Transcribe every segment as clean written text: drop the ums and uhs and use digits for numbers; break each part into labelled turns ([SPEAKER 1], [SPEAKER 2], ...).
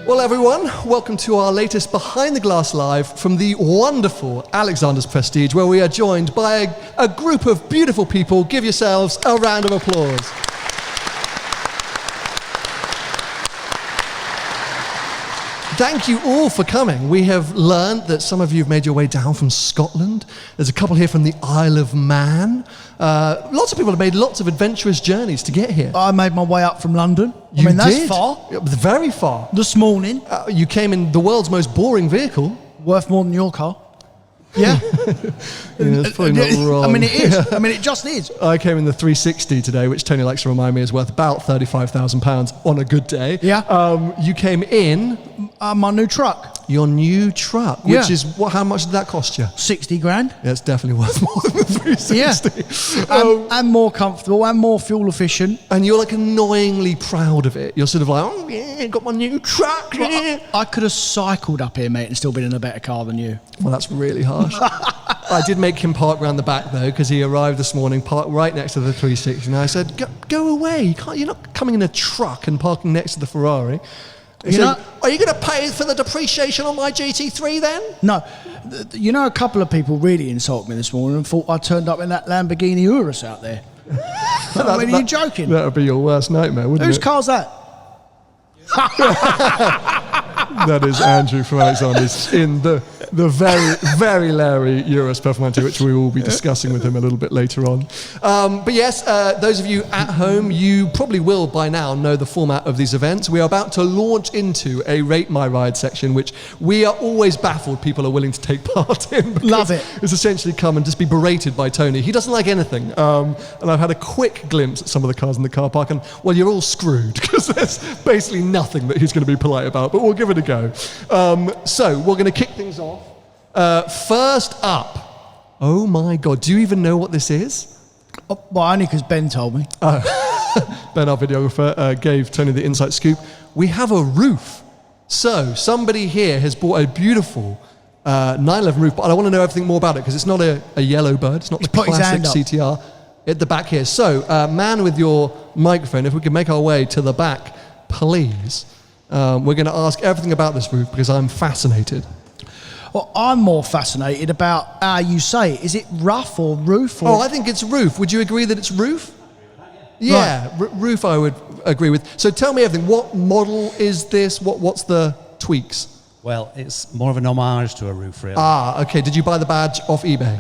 [SPEAKER 1] Well, everyone, welcome to our latest Behind the Glass Live from the wonderful Alexander's Prestige, where we are joined by a group of beautiful people. Give yourselves a round of applause. Thank you all for coming. We have learned that some of you have made your way down from Scotland. There's a couple here from the Isle of Man. Lots of people have made lots of adventurous journeys to get here.
[SPEAKER 2] I made my way up from London.
[SPEAKER 1] You
[SPEAKER 2] that's
[SPEAKER 1] did?
[SPEAKER 2] far.
[SPEAKER 1] Very far.
[SPEAKER 2] This morning.
[SPEAKER 1] You came in the world's most boring vehicle.
[SPEAKER 2] Worth more than your car. Yeah.
[SPEAKER 1] It's probably not wrong.
[SPEAKER 2] I mean, it is. I mean, it just is.
[SPEAKER 1] I came in the 360 today, which Tony likes to remind me is worth about £35,000 on a good day.
[SPEAKER 2] Yeah.
[SPEAKER 1] You came in...
[SPEAKER 2] my new truck.
[SPEAKER 1] Your new truck, which is... how much did that cost you?
[SPEAKER 2] 60 grand.
[SPEAKER 1] Yeah, it's definitely worth more than the 360.
[SPEAKER 2] Yeah. And more comfortable and more fuel efficient.
[SPEAKER 1] And you're like annoyingly proud of it. You're sort of like, oh yeah, got my new truck. Yeah.
[SPEAKER 2] I could have cycled up here, mate, and still been in a better car than you.
[SPEAKER 1] Well, that's really harsh. I did make him park round the back, though, because he arrived this morning, parked right next to the 360. And I said, go away. You're not coming in a truck and parking next to the Ferrari. He said, are you going to pay for the depreciation on my GT3 then?
[SPEAKER 2] No. You know, a couple of people really insulted me this morning and thought I turned up in that Lamborghini Urus out there. I mean, are you joking?
[SPEAKER 1] That would be your worst nightmare, wouldn't
[SPEAKER 2] Whose
[SPEAKER 1] it?
[SPEAKER 2] car's that?
[SPEAKER 1] That is Andrew from Alexander's in the very, very Larry Urus Performante, which we will be discussing with him a little bit later on. But yes, those of you at home, you probably will by now know the format of these events. We are about to launch into a Rate My Ride section, which we are always baffled people are willing to take part in.
[SPEAKER 2] Love it.
[SPEAKER 1] It's essentially come and just be berated by Tony. He doesn't like anything. And I've had a quick glimpse at some of the cars in the car park, and well, you're all screwed because there's basically nothing that he's going to be polite about, but we'll give it a go. So we're going to kick things off. First up, oh my God, do you even know what this is?
[SPEAKER 2] Well, only because Ben told me.
[SPEAKER 1] Ben, our videographer, gave Tony the inside scoop. We have a roof. So somebody here has bought a beautiful 911 roof, but I want to know everything more about it because it's not a yellow bird. It's not the classic CTR. At the back here. So, man with your microphone, if we can make our way to the back, please. We're going to ask everything about this roof because I'm fascinated.
[SPEAKER 2] Well, I'm more fascinated about how you say it. Is it rough or roof? Or...
[SPEAKER 1] Oh, I think it's roof. Would you agree that it's roof? Yeah, right. Roof I would agree with. So tell me everything. What model is this? What's the tweaks?
[SPEAKER 3] Well, it's more of an homage to a roof, really.
[SPEAKER 1] Ah, okay. Did you buy the badge off eBay?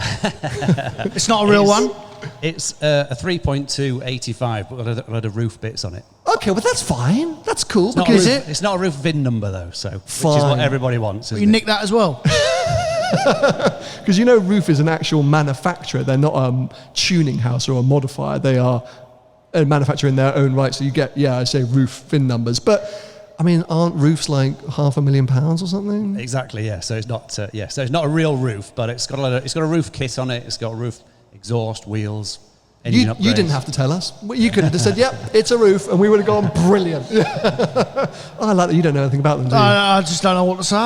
[SPEAKER 2] It's not a real one?
[SPEAKER 3] It's a 3.2 85, but a lot of roof bits on it.
[SPEAKER 1] Okay, well that's fine. That's cool.
[SPEAKER 3] It's not a roof VIN number though, so which is what everybody wants.
[SPEAKER 2] You nick that as well.
[SPEAKER 1] Because you know, roof is an actual manufacturer. They're not a tuning house or a modifier. They are a manufacturer in their own right. So you get, I say roof VIN numbers, but. I mean, aren't roofs like £500,000 or something?
[SPEAKER 3] Exactly, yeah. So it's not, so it's not a real roof, but it's got a roof kit on it. It's got a roof exhaust, wheels.
[SPEAKER 1] You didn't have to tell us. You could have just said, "Yep, it's a roof," and we would have gone brilliant. I like that you don't know anything about them, do you?
[SPEAKER 2] I just don't know what to say.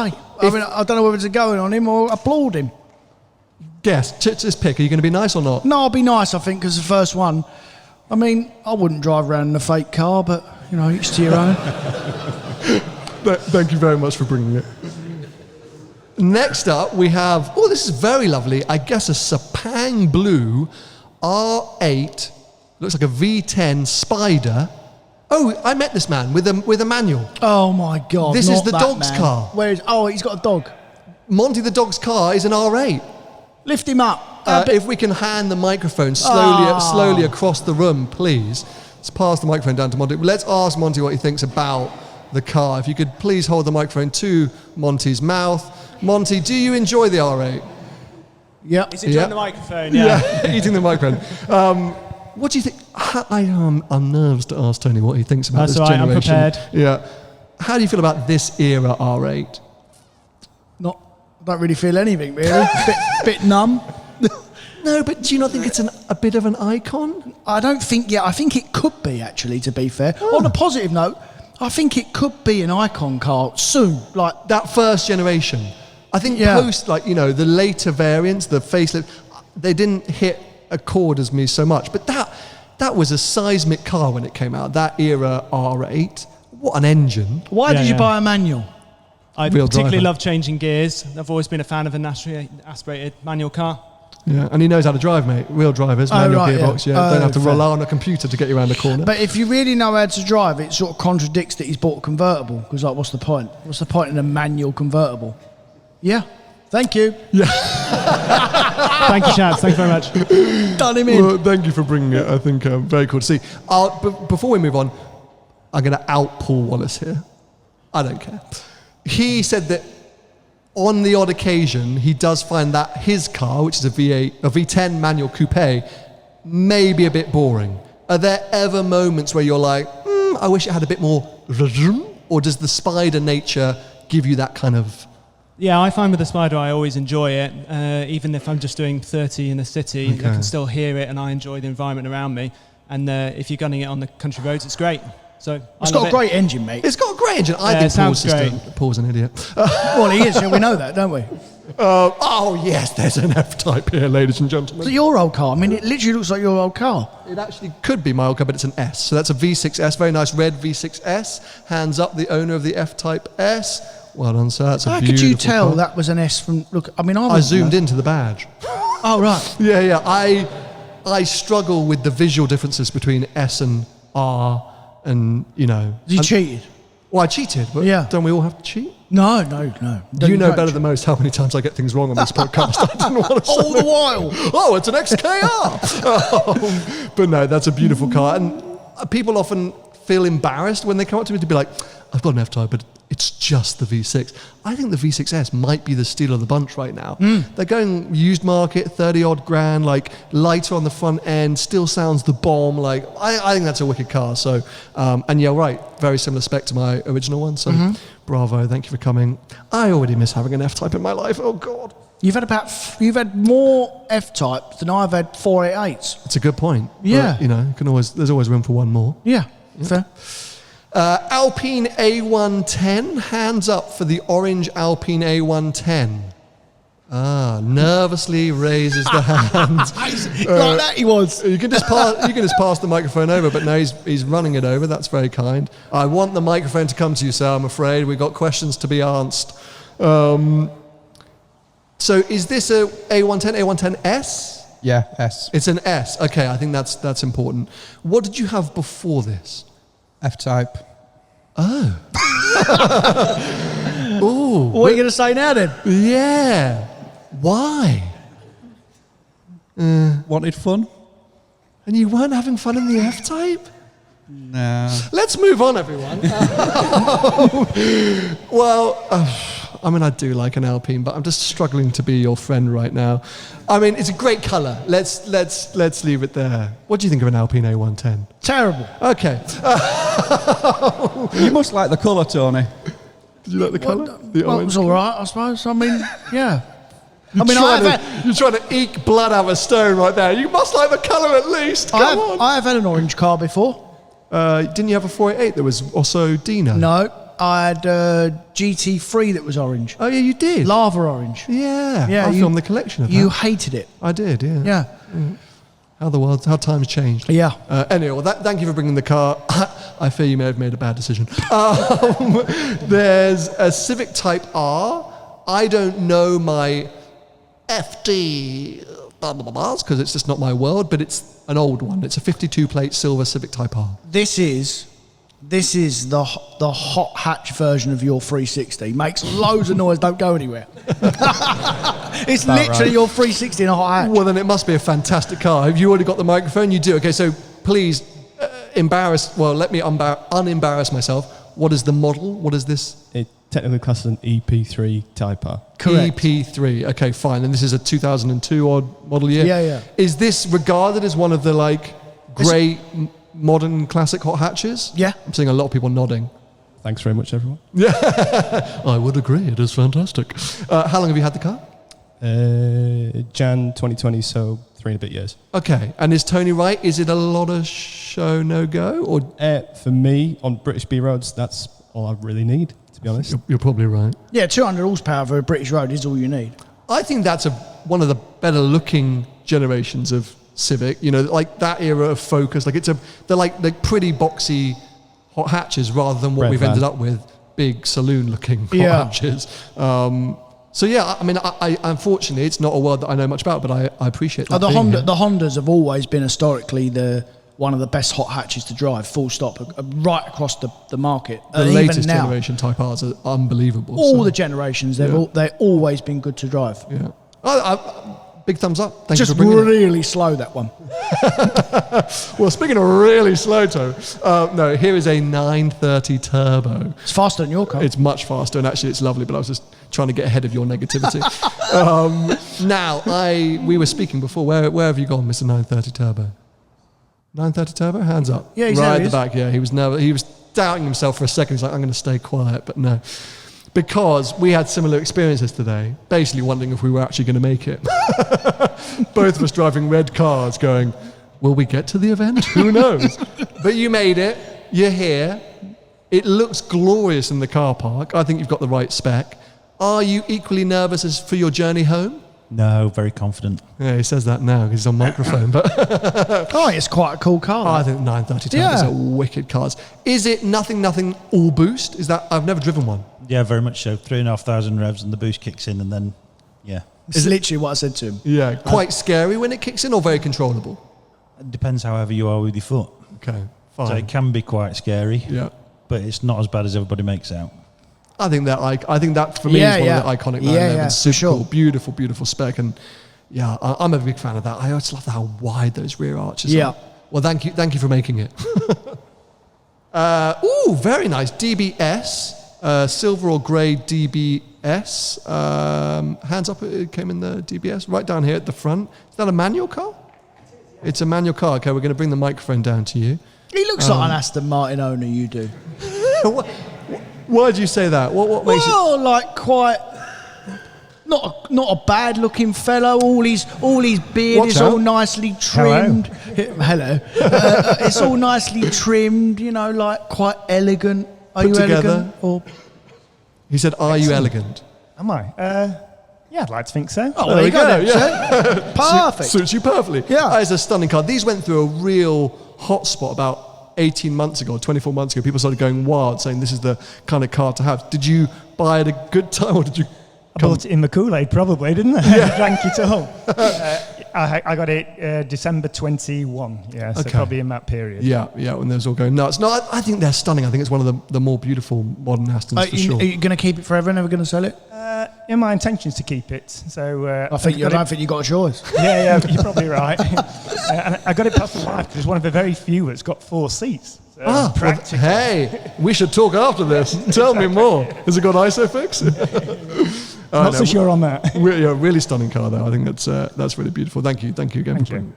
[SPEAKER 2] I mean, I don't know whether to go in on him or applaud him.
[SPEAKER 1] Guess, just pick. Are you going to be nice or not?
[SPEAKER 2] No, I'll be nice, I think, because the first one. I mean, I wouldn't drive around in a fake car, but each to your own.
[SPEAKER 1] Thank you very much for bringing it. Next up, we have, this is very lovely, I guess a Sepang Blue R8, looks like a V10 Spider. Oh, I met this man with a manual.
[SPEAKER 2] Oh my God,
[SPEAKER 1] this is the dog's car.
[SPEAKER 2] Where is, he's got a dog.
[SPEAKER 1] Monty the dog's car is an R8.
[SPEAKER 2] Lift him up.
[SPEAKER 1] If we can hand the microphone slowly across the room, please. Let's pass the microphone down to Monty. Let's ask Monty what he thinks about the car. If you could please hold the microphone to Monty's mouth. Monty, do you enjoy the R8?
[SPEAKER 2] Yeah.
[SPEAKER 4] He's enjoying the microphone, yeah.
[SPEAKER 1] Eating the microphone. What do you think? I'm nervous to ask Tony what he thinks about this generation.
[SPEAKER 4] I'm prepared.
[SPEAKER 1] Yeah. How do you feel about this era R8?
[SPEAKER 2] I don't really feel anything, really. bit numb.
[SPEAKER 1] No, but do you not think it's a bit of an icon?
[SPEAKER 2] I don't think, I think it could be, actually, to be fair. Oh. On a positive note, I think it could be an icon car soon. Like
[SPEAKER 1] that first generation. I think post, the later variants, the facelift, they didn't hit a chord as me so much. But that was a seismic car when it came out, that era R8. What an engine.
[SPEAKER 2] Why did you
[SPEAKER 4] yeah.
[SPEAKER 2] buy a manual?
[SPEAKER 4] I
[SPEAKER 1] Wheel
[SPEAKER 4] particularly
[SPEAKER 1] driver.
[SPEAKER 4] love changing gears. I've always been a fan of an aspirated manual car.
[SPEAKER 1] Yeah, and he knows how to drive, mate. Wheel drivers,
[SPEAKER 2] Oh,
[SPEAKER 1] manual
[SPEAKER 2] right,
[SPEAKER 1] gearbox.
[SPEAKER 2] yeah.
[SPEAKER 1] Yeah, don't
[SPEAKER 2] Oh,
[SPEAKER 1] have to
[SPEAKER 2] fair.
[SPEAKER 1] rely on a computer to get you around the corner.
[SPEAKER 2] But if you really know how to drive, it sort of contradicts that he's bought a convertible. Because, like, what's the point? What's the point in a manual convertible? Yeah. Thank you.
[SPEAKER 4] Thank you, chaps. Thank you very much.
[SPEAKER 2] Done him in.
[SPEAKER 1] Well, thank you for bringing it. I think very cool to see. Before we move on, I'm going to out Paul Wallace here. I don't care. He said that on the odd occasion, he does find that his car, which is a V10 manual coupe, may be a bit boring. Are there ever moments where you're like, I wish it had a bit more, or does the Spider nature give you that kind of...
[SPEAKER 4] Yeah, I find with the Spider, I always enjoy it. Even if I'm just doing 30 in the city,
[SPEAKER 1] Okay.
[SPEAKER 4] I can still hear it, and I enjoy the environment around me. And if you're gunning it on the country roads, it's great. So
[SPEAKER 2] It's got a great engine, mate.
[SPEAKER 1] It's got a great engine. I
[SPEAKER 4] Yeah,
[SPEAKER 1] think
[SPEAKER 4] it sounds
[SPEAKER 1] Paul's an idiot.
[SPEAKER 2] Well, he is. Yeah, we know that, don't we?
[SPEAKER 1] Oh, yes, there's an F-Type here, ladies and gentlemen.
[SPEAKER 2] It's your old car. I mean, it literally looks like your old car.
[SPEAKER 1] It actually could be my old car, but it's an S. So that's a V6S, very nice red V6S. Hands up, the owner of the F-Type S. Well done, sir. That's a
[SPEAKER 2] How
[SPEAKER 1] beautiful
[SPEAKER 2] could you tell
[SPEAKER 1] car.
[SPEAKER 2] that was an S from... Look, I mean,
[SPEAKER 1] I zoomed into the badge.
[SPEAKER 2] Oh, right.
[SPEAKER 1] Yeah. I struggle with the visual differences between S and R, and
[SPEAKER 2] You cheated.
[SPEAKER 1] Well, I cheated, but
[SPEAKER 2] Yeah.
[SPEAKER 1] don't we all have to cheat?
[SPEAKER 2] No.
[SPEAKER 1] You know better than most how many times I get things wrong on this podcast. I didn't want to say
[SPEAKER 2] All the while.
[SPEAKER 1] Oh, it's an XKR. But no, that's a beautiful car. And people often feel embarrassed when they come up to me to be like, I've got an F-Type, but it's just the V6. I think the V6S might be the steal of the bunch right now. They're going used market, 30 odd grand, like lighter on the front end, still sounds the bomb. Like, I think that's a wicked car. So, and yeah, right, very similar spec to my original one. So bravo, thank you for coming. I already miss having an F-Type in my life. Oh God.
[SPEAKER 2] You've had more F-types than I've had 488s.
[SPEAKER 1] It's a good point.
[SPEAKER 2] Yeah.
[SPEAKER 1] But, there's always room for one more.
[SPEAKER 2] Yeah. Fair.
[SPEAKER 1] Alpine A110, hands up for the orange Alpine A110. Nervously raises the hand.
[SPEAKER 2] Like that he was.
[SPEAKER 1] You can just pass the microphone over, but no, he's running it over. That's very kind. I want the microphone to come to you, sir. I'm afraid we've got questions to be answered. So is this a A110, A110S?
[SPEAKER 5] Yeah, S.
[SPEAKER 1] It's an S. Okay, I think that's important. What did you have before this?
[SPEAKER 5] F-Type.
[SPEAKER 1] Ooh.
[SPEAKER 2] What are you going to say now then?
[SPEAKER 1] Yeah. Why?
[SPEAKER 5] Wanted fun?
[SPEAKER 1] And you weren't having fun in the F-Type?
[SPEAKER 5] No.
[SPEAKER 1] Let's move on, everyone. I mean, I do like an Alpine, but I'm just struggling to be your friend right now. I mean, it's a great colour. Let's leave it there. What do you think of an Alpine A110?
[SPEAKER 2] Terrible.
[SPEAKER 1] Okay.
[SPEAKER 5] You must like the colour, Tony.
[SPEAKER 1] Did you like the colour? The
[SPEAKER 2] Well, it was all right, I suppose. I mean, yeah. I mean,
[SPEAKER 1] You're trying to eke blood out of a stone right there. You must like the colour at least. Come on.
[SPEAKER 2] I have had an orange car before.
[SPEAKER 1] Didn't you have a 488 that was also Dino?
[SPEAKER 2] No, I had a GT3 that was orange.
[SPEAKER 1] Oh, yeah, you did?
[SPEAKER 2] Lava orange.
[SPEAKER 1] Yeah.
[SPEAKER 2] Yeah,
[SPEAKER 1] I
[SPEAKER 2] you-
[SPEAKER 1] filmed the collection of
[SPEAKER 2] You
[SPEAKER 1] that.
[SPEAKER 2] hated it.
[SPEAKER 1] I did, yeah.
[SPEAKER 2] Yeah.
[SPEAKER 1] How times changed.
[SPEAKER 2] Yeah.
[SPEAKER 1] Anyway, well, thank you for bringing the car. I fear you may have made a bad decision. There's a Civic Type R. I don't know my FD because it's just not my world, but it's an old one. It's a 52 plate silver Civic Type R.
[SPEAKER 2] This is the hot hatch version of your 360. Makes loads of noise, don't go anywhere. It's literally your 360 in a hot hatch.
[SPEAKER 1] Well, then it must be a fantastic car. Have you already got the microphone? You do. Okay, so please let me unembarrass myself. What is the model? What is this?
[SPEAKER 6] It technically classed as an EP3 Type R.
[SPEAKER 2] Correct.
[SPEAKER 1] EP3. Okay, fine. And this is a 2002 odd model year?
[SPEAKER 2] Yeah.
[SPEAKER 1] Is this regarded as one of the great modern classic hot hatches?
[SPEAKER 2] Yeah.
[SPEAKER 1] I'm seeing a lot of people nodding.
[SPEAKER 6] Thanks very much, everyone.
[SPEAKER 1] I would agree. It is fantastic. How long have you had the car?
[SPEAKER 6] Jan 2020, so 3 and a bit years.
[SPEAKER 1] Okay. And is Tony right? Is it a lot of show no go? Or
[SPEAKER 6] For me, on British B roads, that's all I really need, to be honest.
[SPEAKER 1] you're probably right.
[SPEAKER 2] Yeah, 200 horsepower for a British road is all you need.
[SPEAKER 1] I think that's one of the better looking generations of Civic. You know, like that era of Focus. Like they're like pretty boxy hot hatches rather than what
[SPEAKER 6] Red
[SPEAKER 1] we've
[SPEAKER 6] van.
[SPEAKER 1] ended up with, big saloon-looking hot
[SPEAKER 2] Yeah.
[SPEAKER 1] hatches. So yeah, I mean, I unfortunately, it's not a world that I know much about, but I appreciate that.
[SPEAKER 2] The
[SPEAKER 1] being here.
[SPEAKER 2] Hondas have always been historically one of the best hot hatches to drive, full stop, right across the market.
[SPEAKER 1] The
[SPEAKER 2] Even
[SPEAKER 1] latest
[SPEAKER 2] now,
[SPEAKER 1] generation Type R's are unbelievable.
[SPEAKER 2] all
[SPEAKER 1] so,
[SPEAKER 2] the generations, they've always been good to drive.
[SPEAKER 1] yeah. Big thumbs up. Thank
[SPEAKER 2] Just
[SPEAKER 1] you for bringing it.
[SPEAKER 2] really slow, that one.
[SPEAKER 1] Well, speaking of really slow, Toe, no, here is a 930 Turbo.
[SPEAKER 2] It's faster than your car.
[SPEAKER 1] It's much faster, and actually it's lovely, but I was just trying to get ahead of your negativity. Now, we were speaking before. Where have you gone, Mr. 930 Turbo? 930 Turbo? Hands up.
[SPEAKER 2] Yeah, he's
[SPEAKER 1] right
[SPEAKER 2] there,
[SPEAKER 1] at
[SPEAKER 2] he
[SPEAKER 1] the
[SPEAKER 2] is.
[SPEAKER 1] back, yeah. He was doubting himself for a second. He's like, I'm going to stay quiet, but no. Because we had similar experiences today, basically wondering if we were actually going to make it. Both of us driving red cars going, will we get to the event? Who knows? But you made it. You're here. It looks glorious in the car park. I think you've got the right spec. Are you equally nervous as for your journey home?
[SPEAKER 7] No, very confident.
[SPEAKER 1] Yeah, he says that now because he's on microphone. But
[SPEAKER 2] Oh, it's quite a cool car.
[SPEAKER 1] I think 930 Turbos are wicked cars. Is it nothing all boost? Is that, I've never driven one.
[SPEAKER 7] Yeah, very much so. 3,500 revs and the boost kicks in and then, yeah.
[SPEAKER 2] It's literally what I said to him.
[SPEAKER 1] Yeah, quite scary when it kicks in or very controllable?
[SPEAKER 7] It depends however you are with your foot.
[SPEAKER 1] Okay,
[SPEAKER 7] So
[SPEAKER 1] fine.
[SPEAKER 7] it can be quite scary,
[SPEAKER 1] Yeah.
[SPEAKER 7] but it's not as bad as everybody makes out.
[SPEAKER 1] I think that for me
[SPEAKER 2] Yeah,
[SPEAKER 1] is one
[SPEAKER 2] yeah.
[SPEAKER 1] of the iconic
[SPEAKER 2] Yeah,
[SPEAKER 1] 911s.
[SPEAKER 2] yeah,
[SPEAKER 1] Super
[SPEAKER 2] for sure.
[SPEAKER 1] cool, beautiful, beautiful spec, and yeah, I'm a big fan of that. I always love how wide those rear arches
[SPEAKER 2] Yeah.
[SPEAKER 1] are. Well, thank you for making it. Very nice DBS, silver or grey DBS. Hands up, it came in the DBS right down here at the front. Is that a manual car? It's a manual car. Okay, we're going to bring the microphone down to you.
[SPEAKER 2] He looks like an Aston Martin owner, you do.
[SPEAKER 1] Why do you say that? What makes it?
[SPEAKER 2] Well, like quite not a bad looking fellow. All his beard
[SPEAKER 1] Watch
[SPEAKER 2] is all
[SPEAKER 1] out.
[SPEAKER 2] nicely trimmed. Hello. It's all nicely trimmed. You know, like quite elegant. Are
[SPEAKER 1] Put
[SPEAKER 2] you
[SPEAKER 1] together.
[SPEAKER 2] elegant? Or
[SPEAKER 1] He said, "Are you elegant?"
[SPEAKER 6] Am I? Yeah, I'd like to think so.
[SPEAKER 2] there you go. then,
[SPEAKER 1] yeah.
[SPEAKER 2] see? Perfect.
[SPEAKER 1] Suits you perfectly.
[SPEAKER 2] Yeah.
[SPEAKER 1] That is a stunning car. These went through a real hotspot about 18 months ago, 24 months ago. People started going wild, saying this is the kind of car to have. Did you buy it at a good time, or did you?
[SPEAKER 6] I bought it in the Kool-Aid, probably, didn't I? Yeah. Drank it all. I got it December 21, yeah, so
[SPEAKER 1] Okay.
[SPEAKER 6] probably in that period.
[SPEAKER 1] Yeah, when those all going nuts. No, I think they're stunning. I think it's one of the more beautiful modern Astons for sure.
[SPEAKER 2] Are you going to keep it forever? Never going to sell it?
[SPEAKER 6] In my intention is to keep it, so...
[SPEAKER 2] I don't think you got a choice.
[SPEAKER 6] Yeah, you're probably right. And I got it past the life because it's one of the very few that's got 4 seats. So
[SPEAKER 1] Well,
[SPEAKER 6] practical.
[SPEAKER 1] hey, we should talk after this. Tell me more. Has it got ISOFIX?
[SPEAKER 6] Not so sure on that.
[SPEAKER 1] Really stunning car though. I think that's really beautiful. Thank you again.
[SPEAKER 6] Thank
[SPEAKER 1] for
[SPEAKER 6] you.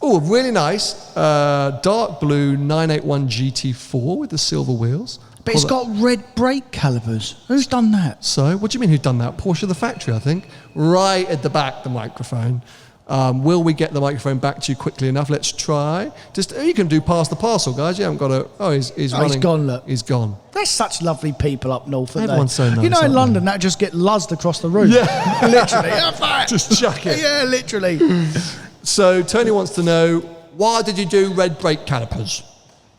[SPEAKER 1] Oh, really nice dark blue 981 GT4 with the silver wheels.
[SPEAKER 2] But it's got red brake calipers. Who's done that?
[SPEAKER 1] So, what do you mean who's done that? Porsche the factory, I think. Right at the back, the microphone. Will we get the microphone back to you quickly enough? Let's try. Just you can do pass the parcel, guys. You haven't got to. Oh, he's running.
[SPEAKER 2] He's gone, look.
[SPEAKER 1] He's gone.
[SPEAKER 2] There's such lovely people up north, aren't
[SPEAKER 1] Everyone's
[SPEAKER 2] they?
[SPEAKER 1] so nice,
[SPEAKER 2] You know, in
[SPEAKER 1] aren't
[SPEAKER 2] London, that just get luzzed across the roof.
[SPEAKER 1] Yeah.
[SPEAKER 2] Literally.
[SPEAKER 1] Just chuck it.
[SPEAKER 2] Yeah, literally.
[SPEAKER 1] So Tony wants to know, why did you do red brake calipers?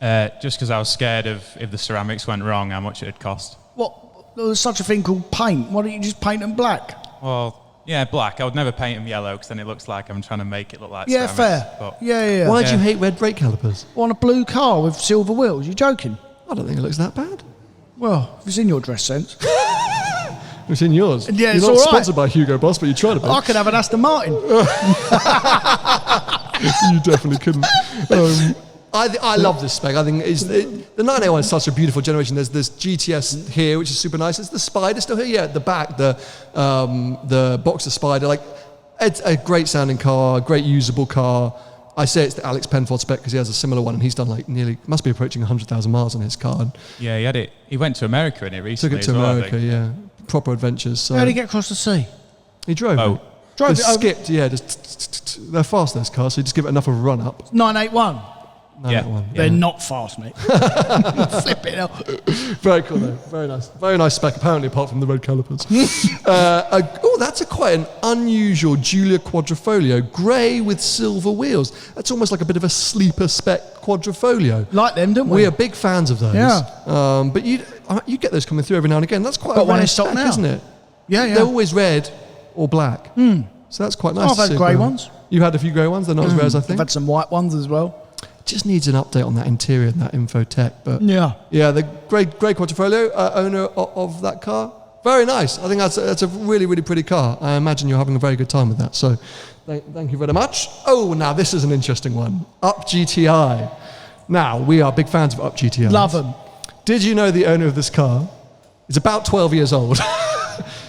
[SPEAKER 8] Just because I was scared of if the ceramics went wrong, how much it'd cost.
[SPEAKER 2] What? There's such a thing called paint. Why don't you just paint them black?
[SPEAKER 8] Well, yeah, black. I would never paint them yellow because then it looks like I'm trying to make it look like
[SPEAKER 2] Yeah,
[SPEAKER 8] ceramics.
[SPEAKER 2] fair.
[SPEAKER 8] But
[SPEAKER 2] Yeah.
[SPEAKER 1] Why do you hate red brake calipers?
[SPEAKER 2] On a blue car with silver wheels. You joking?
[SPEAKER 1] I don't think it looks that bad.
[SPEAKER 2] Well, if it's in your dress sense.
[SPEAKER 1] It's in yours.
[SPEAKER 2] Yeah,
[SPEAKER 1] You're
[SPEAKER 2] it's
[SPEAKER 1] not
[SPEAKER 2] all right.
[SPEAKER 1] sponsored by Hugo Boss, but you tried to be.
[SPEAKER 2] I could have an Aston Martin.
[SPEAKER 1] You definitely couldn't. I love this spec. I think the 981 is such a beautiful generation. There's this GTS here, which is super nice. It's the Spider still here, yeah, at the back, the Boxer Spider. Like, it's a great sounding car, great usable car. I say it's the Alex Penfold spec because he has a similar one, and he's done like must be approaching 100,000 miles on his car. And
[SPEAKER 8] yeah, he had it. He went to America in it
[SPEAKER 1] took
[SPEAKER 8] recently.
[SPEAKER 1] it to
[SPEAKER 8] as well, I
[SPEAKER 1] America,
[SPEAKER 8] think.
[SPEAKER 1] yeah. Proper adventures. So
[SPEAKER 2] How did he get across the sea?
[SPEAKER 1] he drove
[SPEAKER 8] Oh.
[SPEAKER 1] it.
[SPEAKER 2] Drove
[SPEAKER 1] Just
[SPEAKER 2] it over-
[SPEAKER 1] skipped, yeah. They're fast, those cars, so you just give it enough of a run up.
[SPEAKER 2] 981.
[SPEAKER 8] Yeah.
[SPEAKER 1] One.
[SPEAKER 2] They're not fast, mate. Flip it out.
[SPEAKER 1] Very cool, though. Very nice. Very nice spec, apparently, apart from the red calipers. That's quite an unusual Giulia Quadrifoglio, grey with silver wheels. That's almost like a bit of a sleeper spec Quadrifoglio.
[SPEAKER 2] Like them, don't we?
[SPEAKER 1] We are big fans of those.
[SPEAKER 2] Yeah.
[SPEAKER 1] But you get those coming through every now and again. That's quite
[SPEAKER 2] Got
[SPEAKER 1] a
[SPEAKER 2] one
[SPEAKER 1] rare
[SPEAKER 2] in stock
[SPEAKER 1] spec,
[SPEAKER 2] now.
[SPEAKER 1] isn't it?
[SPEAKER 2] Yeah, yeah.
[SPEAKER 1] They're always red or black. So that's quite nice.
[SPEAKER 2] I've
[SPEAKER 1] to
[SPEAKER 2] had
[SPEAKER 1] see.
[SPEAKER 2] grey ones.
[SPEAKER 1] You've had a few grey ones. They're not as rare as I
[SPEAKER 2] I've
[SPEAKER 1] think.
[SPEAKER 2] had some white ones as well.
[SPEAKER 1] Just needs an update on that interior and that infotech. But
[SPEAKER 2] Yeah.
[SPEAKER 1] the grey Quadrifoglio, owner of that car. Very nice. I think that's a really, really pretty car. I imagine you're having a very good time with that. So thank you very much. Oh, now this is an interesting one. Up GTI. Now, we are big fans of Up GTI.
[SPEAKER 2] Love them.
[SPEAKER 1] Did you know the owner of this car is about 12 years old?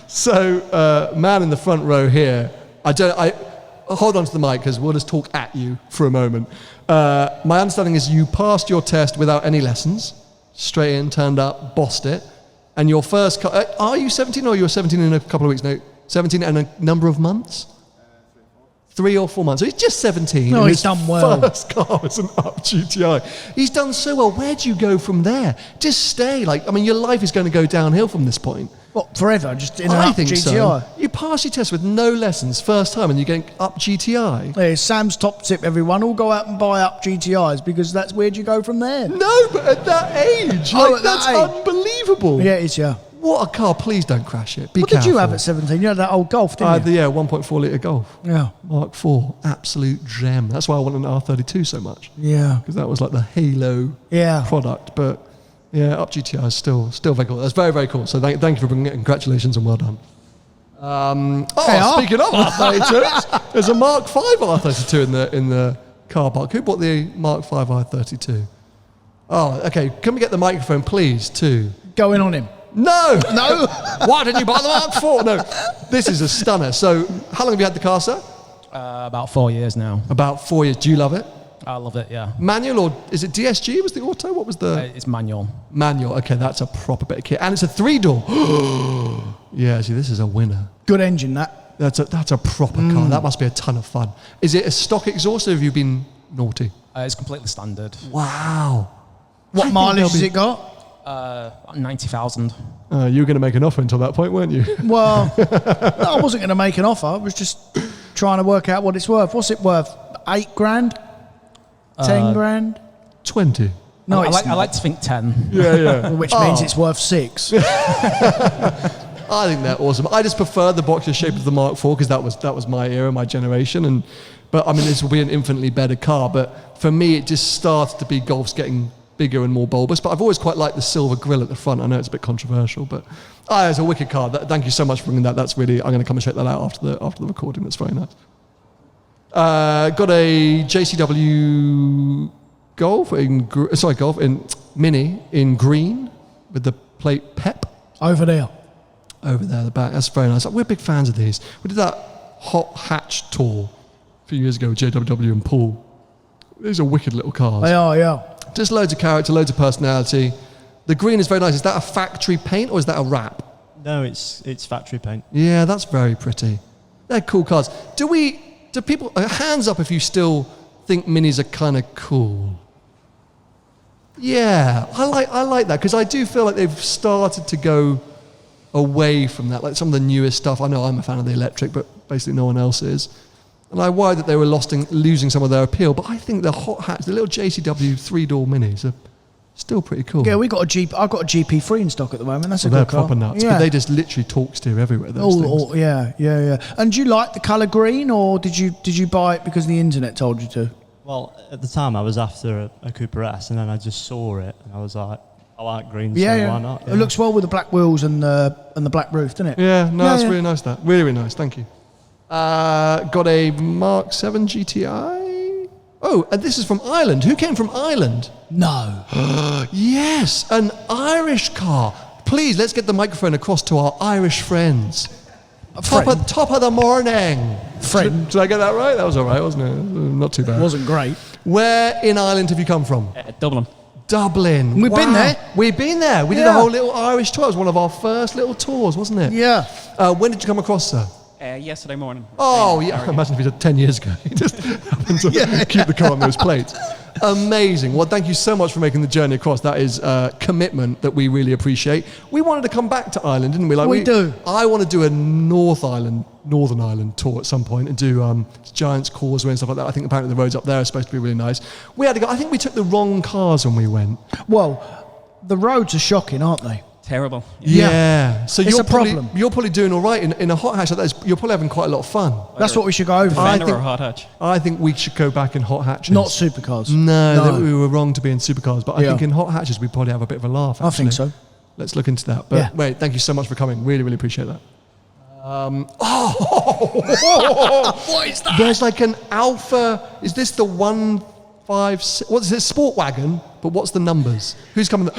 [SPEAKER 1] So, man in the front row here, hold on to the mic because we'll just talk at you for a moment. My understanding is you passed your test without any lessons, straight in, turned up, bossed it, and your first car, are you 17 or you're 17 in a couple of weeks? No, 17 and a number of months? 3 or 4 months. So he's just 17.
[SPEAKER 2] No,
[SPEAKER 1] and
[SPEAKER 2] he's
[SPEAKER 1] his
[SPEAKER 2] done well.
[SPEAKER 1] First car was an Up GTI. He's done so well. Where do you go from there? Just stay. Your life is going to go downhill from this point.
[SPEAKER 2] What, forever? Just in an
[SPEAKER 1] I
[SPEAKER 2] Up
[SPEAKER 1] think
[SPEAKER 2] GTI?
[SPEAKER 1] so. You pass your test with no lessons first time and you're getting Up GTI.
[SPEAKER 2] Hey, Sam's top tip, everyone. All go out and buy Up GTIs because that's where you go from there.
[SPEAKER 1] No, but at that age,
[SPEAKER 2] Oh, at
[SPEAKER 1] that's
[SPEAKER 2] that age.
[SPEAKER 1] unbelievable.
[SPEAKER 2] Yeah, it is, yeah.
[SPEAKER 1] What a car. Please don't crash it. Be
[SPEAKER 2] What
[SPEAKER 1] careful.
[SPEAKER 2] did you have at 17? You had that old Golf, didn't you?
[SPEAKER 1] 1.4 litre Golf.
[SPEAKER 2] Yeah.
[SPEAKER 1] Mark IV. Absolute gem. That's why I wanted an R32 so much.
[SPEAKER 2] Yeah.
[SPEAKER 1] Because that was like the halo
[SPEAKER 2] Yeah.
[SPEAKER 1] product. But yeah, Up GTI is still very cool. That's very, very cool. So thank you for bringing it. Congratulations and well done. Speaking of R32s, there's a Mark V R32 in the car park. Who bought the Mark V R32? Oh, okay. Can we get the microphone, please, too?
[SPEAKER 2] Go in on him.
[SPEAKER 1] No!
[SPEAKER 2] No.
[SPEAKER 1] Why didn't you buy the Mark IV? No. This is a stunner. So, how long have you had the car, sir?
[SPEAKER 9] About 4 years now.
[SPEAKER 1] About 4 years. Do you love it?
[SPEAKER 9] I love it, yeah.
[SPEAKER 1] Manual or is it DSG? Was the auto? What was the
[SPEAKER 9] It's manual.
[SPEAKER 1] manual? Okay, that's a proper bit of kit, and it's a 3-door. Yeah, see, this is a winner.
[SPEAKER 2] Good engine, that.
[SPEAKER 1] That's a proper car. That must be a ton of fun. Is it a stock exhaust, or have you been naughty?
[SPEAKER 9] It's completely standard.
[SPEAKER 1] Wow.
[SPEAKER 2] What mileage has it got?
[SPEAKER 9] 90,000.
[SPEAKER 1] You were going to make an offer until that point, weren't you?
[SPEAKER 2] Well, no, I wasn't going to make an offer. I was just trying to work out what it's worth. What's it worth? 8 grand? 10 grand?
[SPEAKER 1] 20.
[SPEAKER 2] No,
[SPEAKER 9] I
[SPEAKER 2] it's
[SPEAKER 9] like to think 10.
[SPEAKER 1] Yeah.
[SPEAKER 2] which means it's worth 6.
[SPEAKER 1] I think they're awesome. I just prefer the boxer shape of the Mark IV because that was my era, my generation. But I mean, this will be an infinitely better car. But for me, it just started to be Golf's getting bigger and more bulbous. But I've always quite liked the silver grille at the front. I know it's a bit controversial, but it's a wicked car. Thank you so much for bringing that. That's really. I'm going to come and check that out after the recording. That's very nice. Got a JCW Golf in Mini in green with the plate PEP.
[SPEAKER 2] Over there.
[SPEAKER 1] Over there, the back. That's very nice. We're big fans of these. We did that hot hatch tour a few years ago with JWW and Paul. These are wicked little cars.
[SPEAKER 2] They are, yeah.
[SPEAKER 1] Just loads of character, loads of personality. The green is very nice. Is that a factory paint or is that a wrap?
[SPEAKER 4] No, it's factory paint.
[SPEAKER 1] Yeah, that's very pretty. They're cool cars. Do people, hands up if you still think Minis are kind of cool? Yeah, I like that because I do feel like they've started to go away from that. Like some of the newest stuff, I know I'm a fan of the electric, but basically no one else is. And I worry that they were losing some of their appeal. But I think the hot hatch, the little JCW 3-door Minis are still pretty cool.
[SPEAKER 2] Yeah, I've got a GP3 in stock at the moment. That's a
[SPEAKER 1] They're
[SPEAKER 2] good car.
[SPEAKER 1] proper nuts,
[SPEAKER 2] Yeah.
[SPEAKER 1] but they just literally torque steer everywhere. Those things.
[SPEAKER 2] Yeah. And do you like the colour green, or did you buy it because the internet told you to?
[SPEAKER 4] Well, at the time I was after a Cooper S, and then I just saw it, and I was like, I like green,
[SPEAKER 2] Yeah,
[SPEAKER 4] so
[SPEAKER 2] yeah.
[SPEAKER 4] why not?
[SPEAKER 2] It looks well with the black wheels and the black roof, doesn't it?
[SPEAKER 1] Yeah, no, that's
[SPEAKER 2] yeah.
[SPEAKER 1] really nice. That really, really nice. Thank you. Got a Mark 7 GTI. Oh, and this is from Ireland. Who came from Ireland?
[SPEAKER 2] No.
[SPEAKER 1] Yes, an Irish car. Please, let's get the microphone across to our Irish friends. Top of the morning.
[SPEAKER 2] Friend.
[SPEAKER 1] Did I get that right? That was all right, wasn't it? Not too bad.
[SPEAKER 2] Wasn't great.
[SPEAKER 1] Where in Ireland have you come from?
[SPEAKER 9] Dublin.
[SPEAKER 1] Dublin.
[SPEAKER 2] We've been there.
[SPEAKER 1] We've been there. We did a whole little Irish tour. It was one of our first little tours, wasn't it?
[SPEAKER 2] Yeah.
[SPEAKER 1] When did you come across, sir?
[SPEAKER 9] Yesterday morning.
[SPEAKER 1] Oh, yeah. I imagine if you did 10 years ago. You just happened to keep the car on those plates. Amazing. Well, thank you so much for making the journey across. That is commitment that we really appreciate. We wanted to come back to Ireland, didn't we?
[SPEAKER 2] We do.
[SPEAKER 1] I want to do a Northern Ireland tour at some point and do Giant's Causeway and stuff like that. I think apparently the roads up there are supposed to be really nice. We had to go. I think we took the wrong cars when we went.
[SPEAKER 2] Well, the roads are shocking, aren't they?
[SPEAKER 9] Terrible.
[SPEAKER 1] Yeah. So
[SPEAKER 2] It's
[SPEAKER 1] you're
[SPEAKER 2] a problem.
[SPEAKER 1] You're probably doing all right in a hot hatch like that. You're probably having quite a lot of fun.
[SPEAKER 2] That's what we should go over.
[SPEAKER 9] Defender or hot hatch?
[SPEAKER 1] I think we should go back in hot hatches.
[SPEAKER 2] Not supercars.
[SPEAKER 1] No, that we were wrong to be in supercars. But I
[SPEAKER 2] Yeah.
[SPEAKER 1] think in hot hatches we probably have a bit of a laugh.
[SPEAKER 2] I think
[SPEAKER 1] actually.
[SPEAKER 2] so.
[SPEAKER 1] Let's look into that. But
[SPEAKER 2] Yeah.
[SPEAKER 1] wait, thank you so much for coming. Really, really appreciate that.
[SPEAKER 2] What is that?
[SPEAKER 1] There's like an Alpha. Is this the 156? What's this? Sport wagon? But what's the numbers? Who's coming?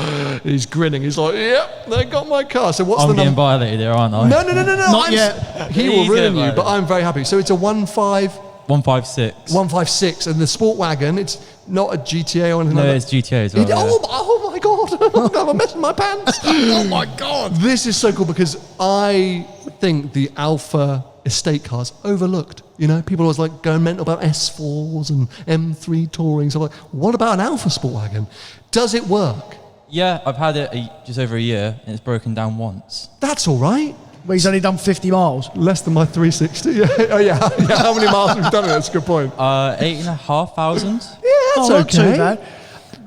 [SPEAKER 1] He's grinning. He's like, yep, they got my car. So what's the
[SPEAKER 10] I'm getting
[SPEAKER 1] number?
[SPEAKER 10] violated here, aren't I?
[SPEAKER 1] No.
[SPEAKER 2] Not yet.
[SPEAKER 1] He will
[SPEAKER 10] He's
[SPEAKER 1] ruin
[SPEAKER 10] getting
[SPEAKER 1] you, but
[SPEAKER 10] violated.
[SPEAKER 1] I'm very happy. So it's a
[SPEAKER 10] 156.
[SPEAKER 1] 156, and the sport wagon. It's not a GTA or anything
[SPEAKER 10] No,
[SPEAKER 1] like that.
[SPEAKER 10] it's GTA as well. yeah.
[SPEAKER 1] Oh my god! I'm a mess in my pants. Oh my god! This is so cool because I think the Alpha estate cars overlooked. You know, people always like going mental about S4s and M3 touring. So like, what about an Alpha sport wagon? Does it work?
[SPEAKER 10] Yeah, I've had it just over a year, and it's broken down once.
[SPEAKER 1] That's all right.
[SPEAKER 2] But he's only done 50 miles.
[SPEAKER 1] Less than my 360. Yeah. Oh yeah. How many miles have you done it? That's a good point.
[SPEAKER 10] 8,500.
[SPEAKER 1] That's
[SPEAKER 2] Not too
[SPEAKER 1] okay.
[SPEAKER 2] bad.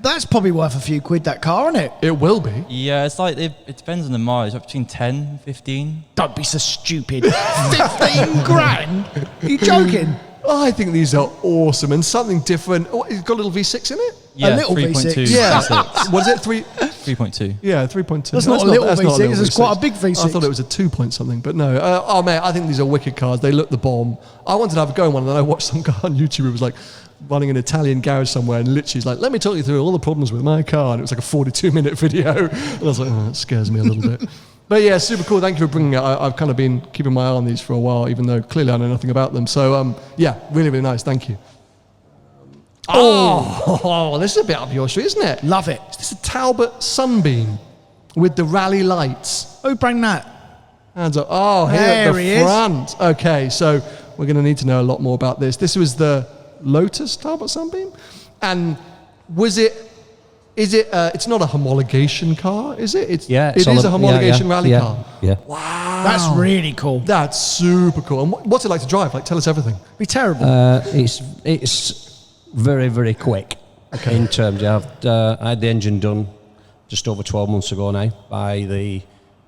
[SPEAKER 2] That's probably worth a few quid, that car, isn't it?
[SPEAKER 1] It will be.
[SPEAKER 10] Yeah, it's like it depends on the mileage. Up between 10 and 15.
[SPEAKER 2] Don't be so stupid. 15 grand? Are you joking?
[SPEAKER 1] I think these are awesome and something different. Oh, it's got a little V6 in it?
[SPEAKER 10] Yeah,
[SPEAKER 2] little
[SPEAKER 10] 3.2.
[SPEAKER 2] V6.
[SPEAKER 1] Yeah.
[SPEAKER 10] V6.
[SPEAKER 1] Was it 3?
[SPEAKER 10] 3.2.
[SPEAKER 1] Yeah, 3.2.
[SPEAKER 2] That's not a little V6, it's quite a big
[SPEAKER 1] I
[SPEAKER 2] V6.
[SPEAKER 1] thought it was a 2 point something, but no. Oh man, I think these are wicked cars. They look the bomb. I wanted to have a go in one, and then I watched some guy on YouTube who was like running an Italian garage somewhere, and literally he's like, "Let me talk you through all the problems with my car." And it was like a 42-minute video. And I was like, "Oh, that scares me a little bit." But yeah, super cool. Thank you for bringing it. I've kind of been keeping my eye on these for a while, even though clearly I know nothing about them. So yeah, really, really nice. Thank you. Oh, this is a bit up your street, isn't it?
[SPEAKER 2] Love it.
[SPEAKER 1] Is this a Talbot Sunbeam with the rally lights?
[SPEAKER 2] Who bring that?
[SPEAKER 1] Hands up. Oh, here at
[SPEAKER 2] There he
[SPEAKER 1] the
[SPEAKER 2] is.
[SPEAKER 1] front. Okay, so we're going to need to know a lot more about this. This was the Lotus Talbot Sunbeam, and is it? It's not a homologation car, is it? It is a homologation rally car.
[SPEAKER 7] Yeah.
[SPEAKER 1] Wow,
[SPEAKER 2] That's really cool.
[SPEAKER 1] that's super cool. And what's it like to drive? Like, tell us everything.
[SPEAKER 2] Be terrible.
[SPEAKER 7] It's very, very quick in terms of I had the engine done just over 12 months ago now by the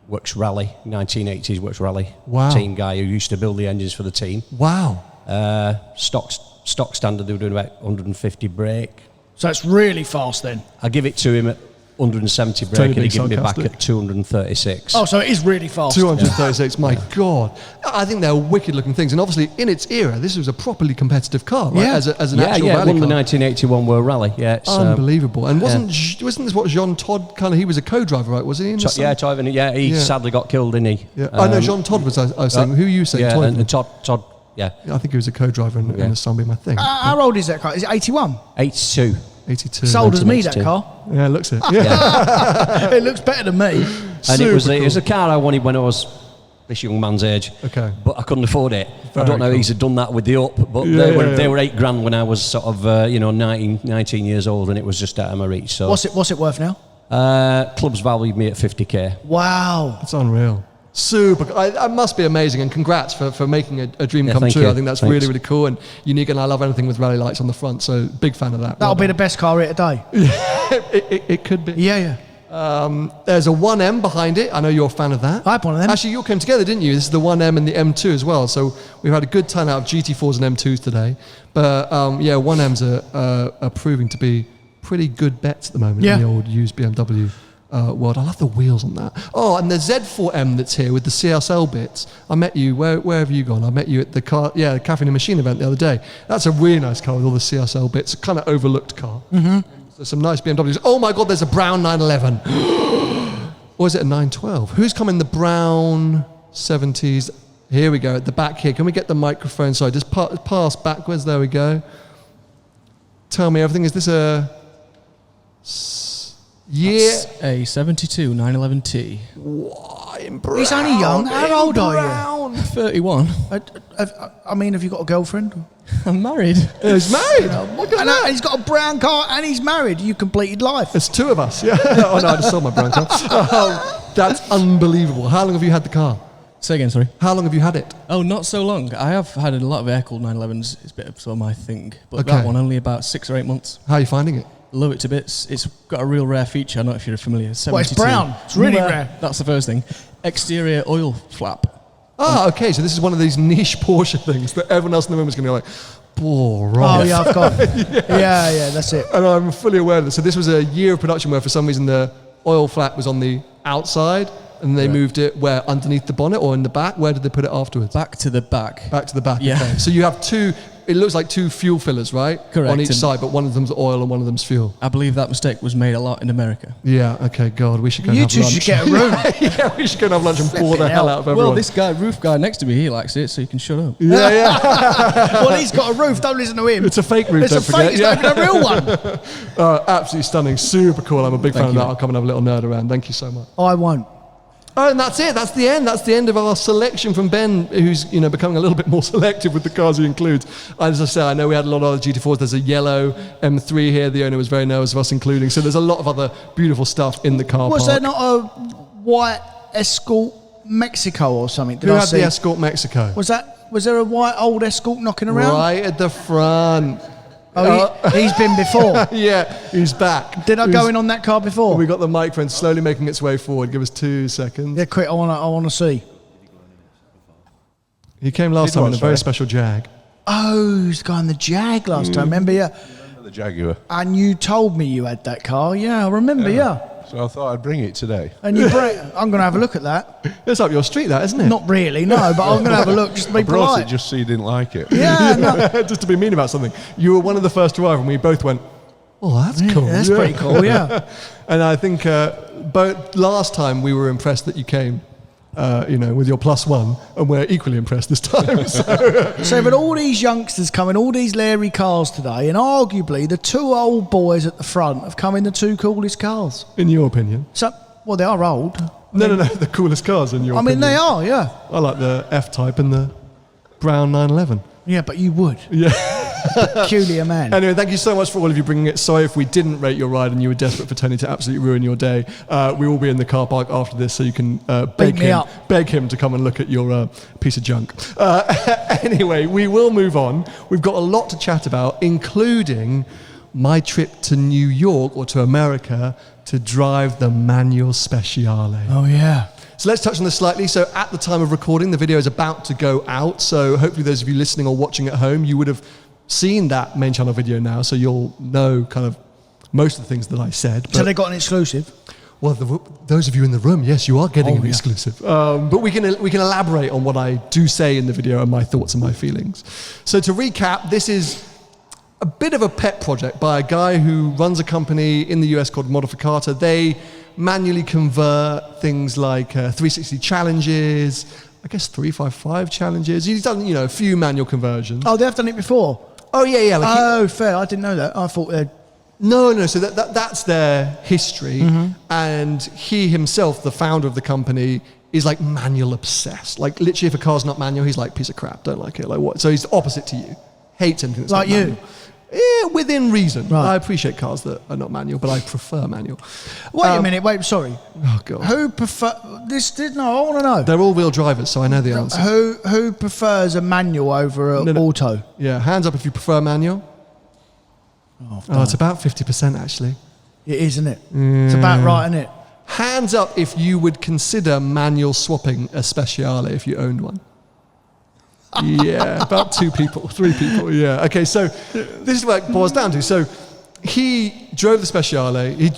[SPEAKER 7] Works Rally, 1980s Works Rally
[SPEAKER 1] Wow.
[SPEAKER 7] team guy who used to build the engines for the team.
[SPEAKER 1] Wow.
[SPEAKER 7] Stock standard, they were doing about 150 brake.
[SPEAKER 2] So it's really fast then.
[SPEAKER 7] I give it to him at 170 brake
[SPEAKER 1] Totally
[SPEAKER 7] and he
[SPEAKER 1] being
[SPEAKER 7] gave me back
[SPEAKER 1] sarcastic.
[SPEAKER 7] at 236.
[SPEAKER 2] Oh, so it is really fast.
[SPEAKER 1] 236, my God. I think they're wicked looking things. And obviously, in its era, this was a properly competitive car, right?
[SPEAKER 2] Yeah.
[SPEAKER 1] As an
[SPEAKER 7] yeah,
[SPEAKER 1] actual
[SPEAKER 7] yeah,
[SPEAKER 1] rally
[SPEAKER 7] won the
[SPEAKER 1] car.
[SPEAKER 7] 1981 World Rally. Yeah, it's,
[SPEAKER 1] Unbelievable. And wasn't this what Jean Todt kind of, he was a co-driver, right? Was he? In the
[SPEAKER 7] Yeah, Toivonen, yeah, he
[SPEAKER 1] Yeah.
[SPEAKER 7] sadly got killed, didn't he?
[SPEAKER 1] Yeah. I know Jean Todt was, I was saying. Who are you saying?
[SPEAKER 7] Yeah,
[SPEAKER 1] Toivonen?
[SPEAKER 7] and Todd, yeah.
[SPEAKER 1] Yeah, I think he was a co-driver in the Sunbeam, I think.
[SPEAKER 2] How old is that car? Is it 81?
[SPEAKER 7] 82.
[SPEAKER 1] 82.
[SPEAKER 2] Sold as me, that
[SPEAKER 7] 1982.
[SPEAKER 2] car.
[SPEAKER 1] Yeah, it looks it. Yeah.
[SPEAKER 2] It looks better than me.
[SPEAKER 7] And it was
[SPEAKER 1] Super
[SPEAKER 7] a car I wanted when I was this young man's age.
[SPEAKER 1] Okay.
[SPEAKER 7] But I couldn't afford it.
[SPEAKER 1] Very
[SPEAKER 7] I don't know
[SPEAKER 1] cool.
[SPEAKER 7] if he's done that with the up, but
[SPEAKER 1] Yeah,
[SPEAKER 7] they
[SPEAKER 1] yeah.
[SPEAKER 7] were 8 grand when I was sort of 19 years old, and it was just out of my reach. So
[SPEAKER 2] What's it worth now?
[SPEAKER 7] clubs valued me at 50k.
[SPEAKER 2] Wow.
[SPEAKER 1] It's unreal. Super. That must be amazing, and congrats for making a dream
[SPEAKER 7] Yeah,
[SPEAKER 1] come
[SPEAKER 7] thank
[SPEAKER 1] true.
[SPEAKER 7] you.
[SPEAKER 1] I think that's
[SPEAKER 7] Thanks.
[SPEAKER 1] really, really cool and unique, and I love anything with rally lights on the front, so big fan of that.
[SPEAKER 2] That'll
[SPEAKER 1] Well
[SPEAKER 2] be the best car here today.
[SPEAKER 1] done. It could be.
[SPEAKER 2] Yeah.
[SPEAKER 1] There's a 1M behind it. I know you're a fan of that.
[SPEAKER 2] I had one of them.
[SPEAKER 1] Actually, you all came together, didn't you? This is the 1M and the M2 as well. So we've had a good turnout of GT4s and M2s today. But 1Ms are proving to be pretty good bets at the moment in the old used BMW world. I love the wheels on that. Oh, and the Z4M that's here with the CSL bits. I met you. Where have you gone? I met you at the Cafe and Machine event the other day. That's a really nice car with all the CSL bits. Kind of overlooked car. Mm-hmm. There's some nice BMWs. Oh my God, there's a brown 911. Or is it a 912? Who's come in the brown 70s? Here we go, at the back here. Can we get the microphone? Sorry, just pass backwards. There we go. Tell me everything. Is this a year?
[SPEAKER 9] A 72 911T.
[SPEAKER 2] He's only young. How old are you?
[SPEAKER 11] 31.
[SPEAKER 2] I mean, have you got a girlfriend?
[SPEAKER 11] I'm married.
[SPEAKER 1] He's married.
[SPEAKER 2] Look at that. He's got a brown car and he's married. You completed life.
[SPEAKER 1] There's two of us. Yeah. Oh no, I just sold my brown car. That's unbelievable. How long have you had the car?
[SPEAKER 11] Say again, sorry.
[SPEAKER 1] How long have you had it?
[SPEAKER 11] Oh, not so long. I have had a lot of air-cooled 911s. It's a bit of sort of my thing. But
[SPEAKER 1] Okay.
[SPEAKER 11] that one only about 6 or 8 months.
[SPEAKER 1] How are you finding it?
[SPEAKER 11] Love it to bits. It's got a real rare feature. I don't know if you're familiar. 72.
[SPEAKER 2] Well, it's brown. It's really rare.
[SPEAKER 11] That's the first thing. Exterior oil flap.
[SPEAKER 1] Ah, okay. So this is one of these niche Porsche things that everyone else in the room is going to be like,
[SPEAKER 2] Oh,
[SPEAKER 1] right.
[SPEAKER 2] yeah, I've got yeah, that's it.
[SPEAKER 1] And I'm fully aware of this. So this was a year of production where for some reason the oil flap was on the outside and they moved it where, underneath the bonnet or in the back? Where did they put it afterwards?
[SPEAKER 11] Back to the back.
[SPEAKER 1] Back to the back,
[SPEAKER 11] Yeah.
[SPEAKER 1] okay. So you have two, it looks like two fuel fillers, right?
[SPEAKER 11] Correct.
[SPEAKER 1] On each
[SPEAKER 11] And-
[SPEAKER 1] side, but one of them's oil and one of them's fuel.
[SPEAKER 11] I believe that mistake was made a lot in America.
[SPEAKER 1] Yeah, okay, God, we should go and
[SPEAKER 2] You
[SPEAKER 1] have
[SPEAKER 2] two
[SPEAKER 1] lunch.
[SPEAKER 2] should get a room.
[SPEAKER 1] Yeah, we should go and have lunch and bore the
[SPEAKER 2] Flipping
[SPEAKER 1] hell
[SPEAKER 2] hell.
[SPEAKER 1] out of everyone.
[SPEAKER 11] Well, this guy, roof guy next to me, he likes it, so you can shut up.
[SPEAKER 1] Yeah, yeah.
[SPEAKER 2] Well, he's got a roof. Don't listen to him.
[SPEAKER 1] It's a fake roof,
[SPEAKER 2] It's
[SPEAKER 1] don't
[SPEAKER 2] a
[SPEAKER 1] forget.
[SPEAKER 2] fake. It's not even a real one.
[SPEAKER 1] Absolutely stunning, super cool. I'm a big fan of
[SPEAKER 11] you,
[SPEAKER 1] that.
[SPEAKER 11] mate.
[SPEAKER 1] I'll come and have a little nerd around. Thank you so much.
[SPEAKER 2] I won't.
[SPEAKER 1] Oh, and that's it. That's the end. That's the end of our selection from Ben, who's becoming a little bit more selective with the cars he includes. As I say, I know we had a lot of other GT4s. There's a yellow M3 here. The owner was very nervous of us including. So there's a lot of other beautiful stuff in the car
[SPEAKER 2] Was
[SPEAKER 1] park.
[SPEAKER 2] there not a white Escort Mexico or something? Did
[SPEAKER 1] Who
[SPEAKER 2] I
[SPEAKER 1] had
[SPEAKER 2] see?
[SPEAKER 1] the Escort Mexico?
[SPEAKER 2] Was there a white old Escort knocking around?
[SPEAKER 1] Right at the front.
[SPEAKER 2] Oh, he's been before.
[SPEAKER 1] Yeah, he's back.
[SPEAKER 2] Did I go in on that car before?
[SPEAKER 1] We got the microphone slowly making its way forward. Give us 2 seconds.
[SPEAKER 2] Yeah, quick. I want to see.
[SPEAKER 1] He came last time in a very special Jag.
[SPEAKER 2] Oh, he's got in the Jag last time. Remember, yeah.
[SPEAKER 12] The Jaguar.
[SPEAKER 2] And you told me you had that car. Yeah, I remember. Yeah.
[SPEAKER 12] So I thought I'd bring it today.
[SPEAKER 2] And you I'm going to have a look at that.
[SPEAKER 1] It's up your street, that, isn't it?
[SPEAKER 2] Not really, no. But I'm going to have a look just to be
[SPEAKER 12] I brought
[SPEAKER 2] polite.
[SPEAKER 12] it just so you didn't like it.
[SPEAKER 2] Yeah, no.
[SPEAKER 1] Just to be mean about something. You were one of the first to arrive, and we both went, "Oh, that's cool."
[SPEAKER 2] That's pretty cool. Yeah.
[SPEAKER 1] And I think both last time we were impressed that you came, with your +1, and we're equally impressed this time.
[SPEAKER 2] So, but all these youngsters come in all these Larry cars today, and arguably the two old boys at the front have come in the two coolest cars.
[SPEAKER 1] In your opinion?
[SPEAKER 2] So, well, they are old.
[SPEAKER 1] No, the coolest cars in your
[SPEAKER 2] I mean,
[SPEAKER 1] opinion.
[SPEAKER 2] they are, yeah.
[SPEAKER 1] I like the F-Type and the brown 911.
[SPEAKER 2] Yeah, but you would.
[SPEAKER 1] Yeah.
[SPEAKER 2] Peculiar man.
[SPEAKER 1] Anyway, thank you so much for all of you bringing it. Sorry if we didn't rate your ride and you were desperate for Tony to absolutely ruin your day. We will be in the car park after this, so you can beg him to come and look at your piece of junk. Anyway, we will move on. We've got a lot to chat about, including my trip to New York or to America to drive the manual Speciale.
[SPEAKER 2] Oh, yeah.
[SPEAKER 1] So let's touch on this slightly. So at the time of recording, the video is about to go out. So hopefully those of you listening or watching at home, you would have seen that main channel video now. So you'll know kind of most of the things that I said.
[SPEAKER 2] So they got an exclusive?
[SPEAKER 1] Well, those of you in the room, yes, you are getting an exclusive. But we can elaborate on what I do say in the video and my thoughts and my feelings. So to recap, this is a bit of a pet project by a guy who runs a company in the US called Modificata. They manually convert things like 360 challenges, I guess 355 challenges. He's done, a few manual conversions.
[SPEAKER 2] Oh, they've done it before?
[SPEAKER 1] Oh, yeah.
[SPEAKER 2] Fair. I didn't know that. I thought they'd...
[SPEAKER 1] No. So that's their history. Mm-hmm. And he himself, the founder of the company, is like manual obsessed. Like literally if a car's not manual, he's like, piece of crap, don't like it. Like what? So he's opposite to you. Hates anything that's
[SPEAKER 2] like
[SPEAKER 1] not
[SPEAKER 2] you.
[SPEAKER 1] manual. Yeah, within reason.
[SPEAKER 2] Right.
[SPEAKER 1] I appreciate cars that are not manual, but I prefer manual.
[SPEAKER 2] Wait a minute. Wait, sorry.
[SPEAKER 1] Oh, God.
[SPEAKER 2] Who prefer... No, I want to know.
[SPEAKER 1] They're all-wheel drivers, so I know the answer.
[SPEAKER 2] Who prefers a manual over an auto?
[SPEAKER 1] Yeah, hands up if you prefer manual. Oh, it's about 50% actually.
[SPEAKER 2] It is, isn't it? It's about right, isn't it?
[SPEAKER 1] Hands up if you would consider manual swapping a Speciale if you owned one. Yeah, about 2 people, 3 people, yeah. Okay, so this is what it boils down to. So he drove the Speciale, he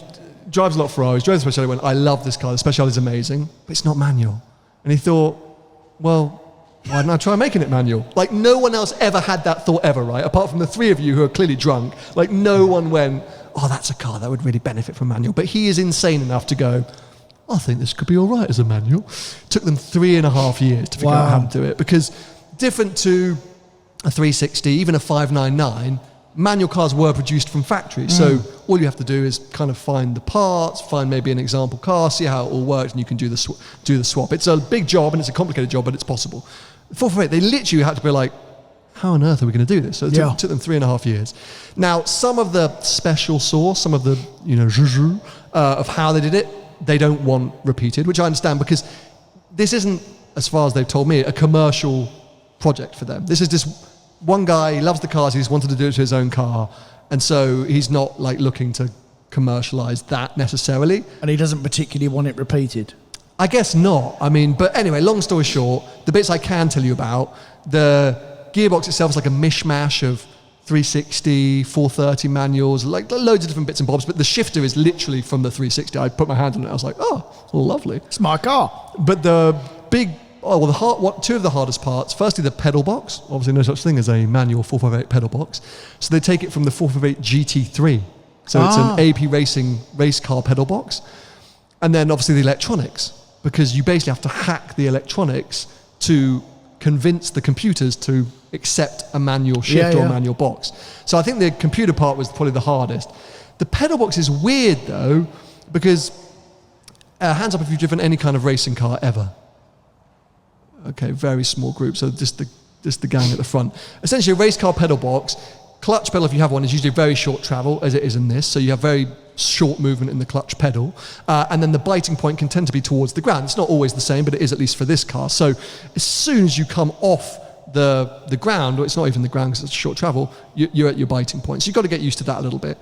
[SPEAKER 1] drives a lot of Ferraris, drove the Speciale, went, I love this car, the Speciale is amazing, but it's not manual. And he thought, well, why didn't I try making it manual? Like no one else ever had that thought ever, right? Apart from the 3 of you who are clearly drunk, like no one went, oh, that's a car that would really benefit from manual. But he is insane enough to go, I think this could be all right as a manual. Took them 3.5 years to figure out how to do it because different to a 360, even a 599, manual cars were produced from factory. So all you have to do is kind of find the parts, find maybe an example car, see how it all works, and you can do the swap. It's a big job and it's a complicated job, but it's possible. 458, they literally had to be like, how on earth are we going to do this? So it took them 3.5 years. Now, some of the special sauce, some of the zhuzh of how they did it, they don't want repeated, which I understand, because this isn't, as far as they've told me, a commercial project for them. This is just one guy, he loves the cars, he just wanted to do it to his own car, and so he's not like looking to commercialize that necessarily.
[SPEAKER 2] And he doesn't particularly want it repeated?
[SPEAKER 1] I guess not. I mean, but anyway, long story short, the bits I can tell you about, the gearbox itself is like a mishmash of 360, 430 manuals, like loads of different bits and bobs, but the shifter is literally from the 360. I put my hand on it, I was like, oh, lovely.
[SPEAKER 2] It's my car.
[SPEAKER 1] But the big, two of the hardest parts, firstly the pedal box, obviously no such thing as a manual 458 pedal box, so they take it from the 458 GT3, so it's an AP Racing race car pedal box, and then obviously the electronics, because you basically have to hack the electronics to convince the computers to accept a manual shift or a manual box. So I think the computer part was probably the hardest. The pedal box is weird though, because hands up if you've driven any kind of racing car ever. Okay, very small group, so just the gang at the front. Essentially a race car pedal box, clutch pedal if you have one is usually very short travel, as it is in this, so you have very short movement in the clutch pedal, and then the biting point can tend to be towards the ground. It's not always the same, but it is at least for this car. So as soon as you come off the ground, or it's not even the ground because it's short travel, you're at your biting point. So you've got to get used to that a little bit.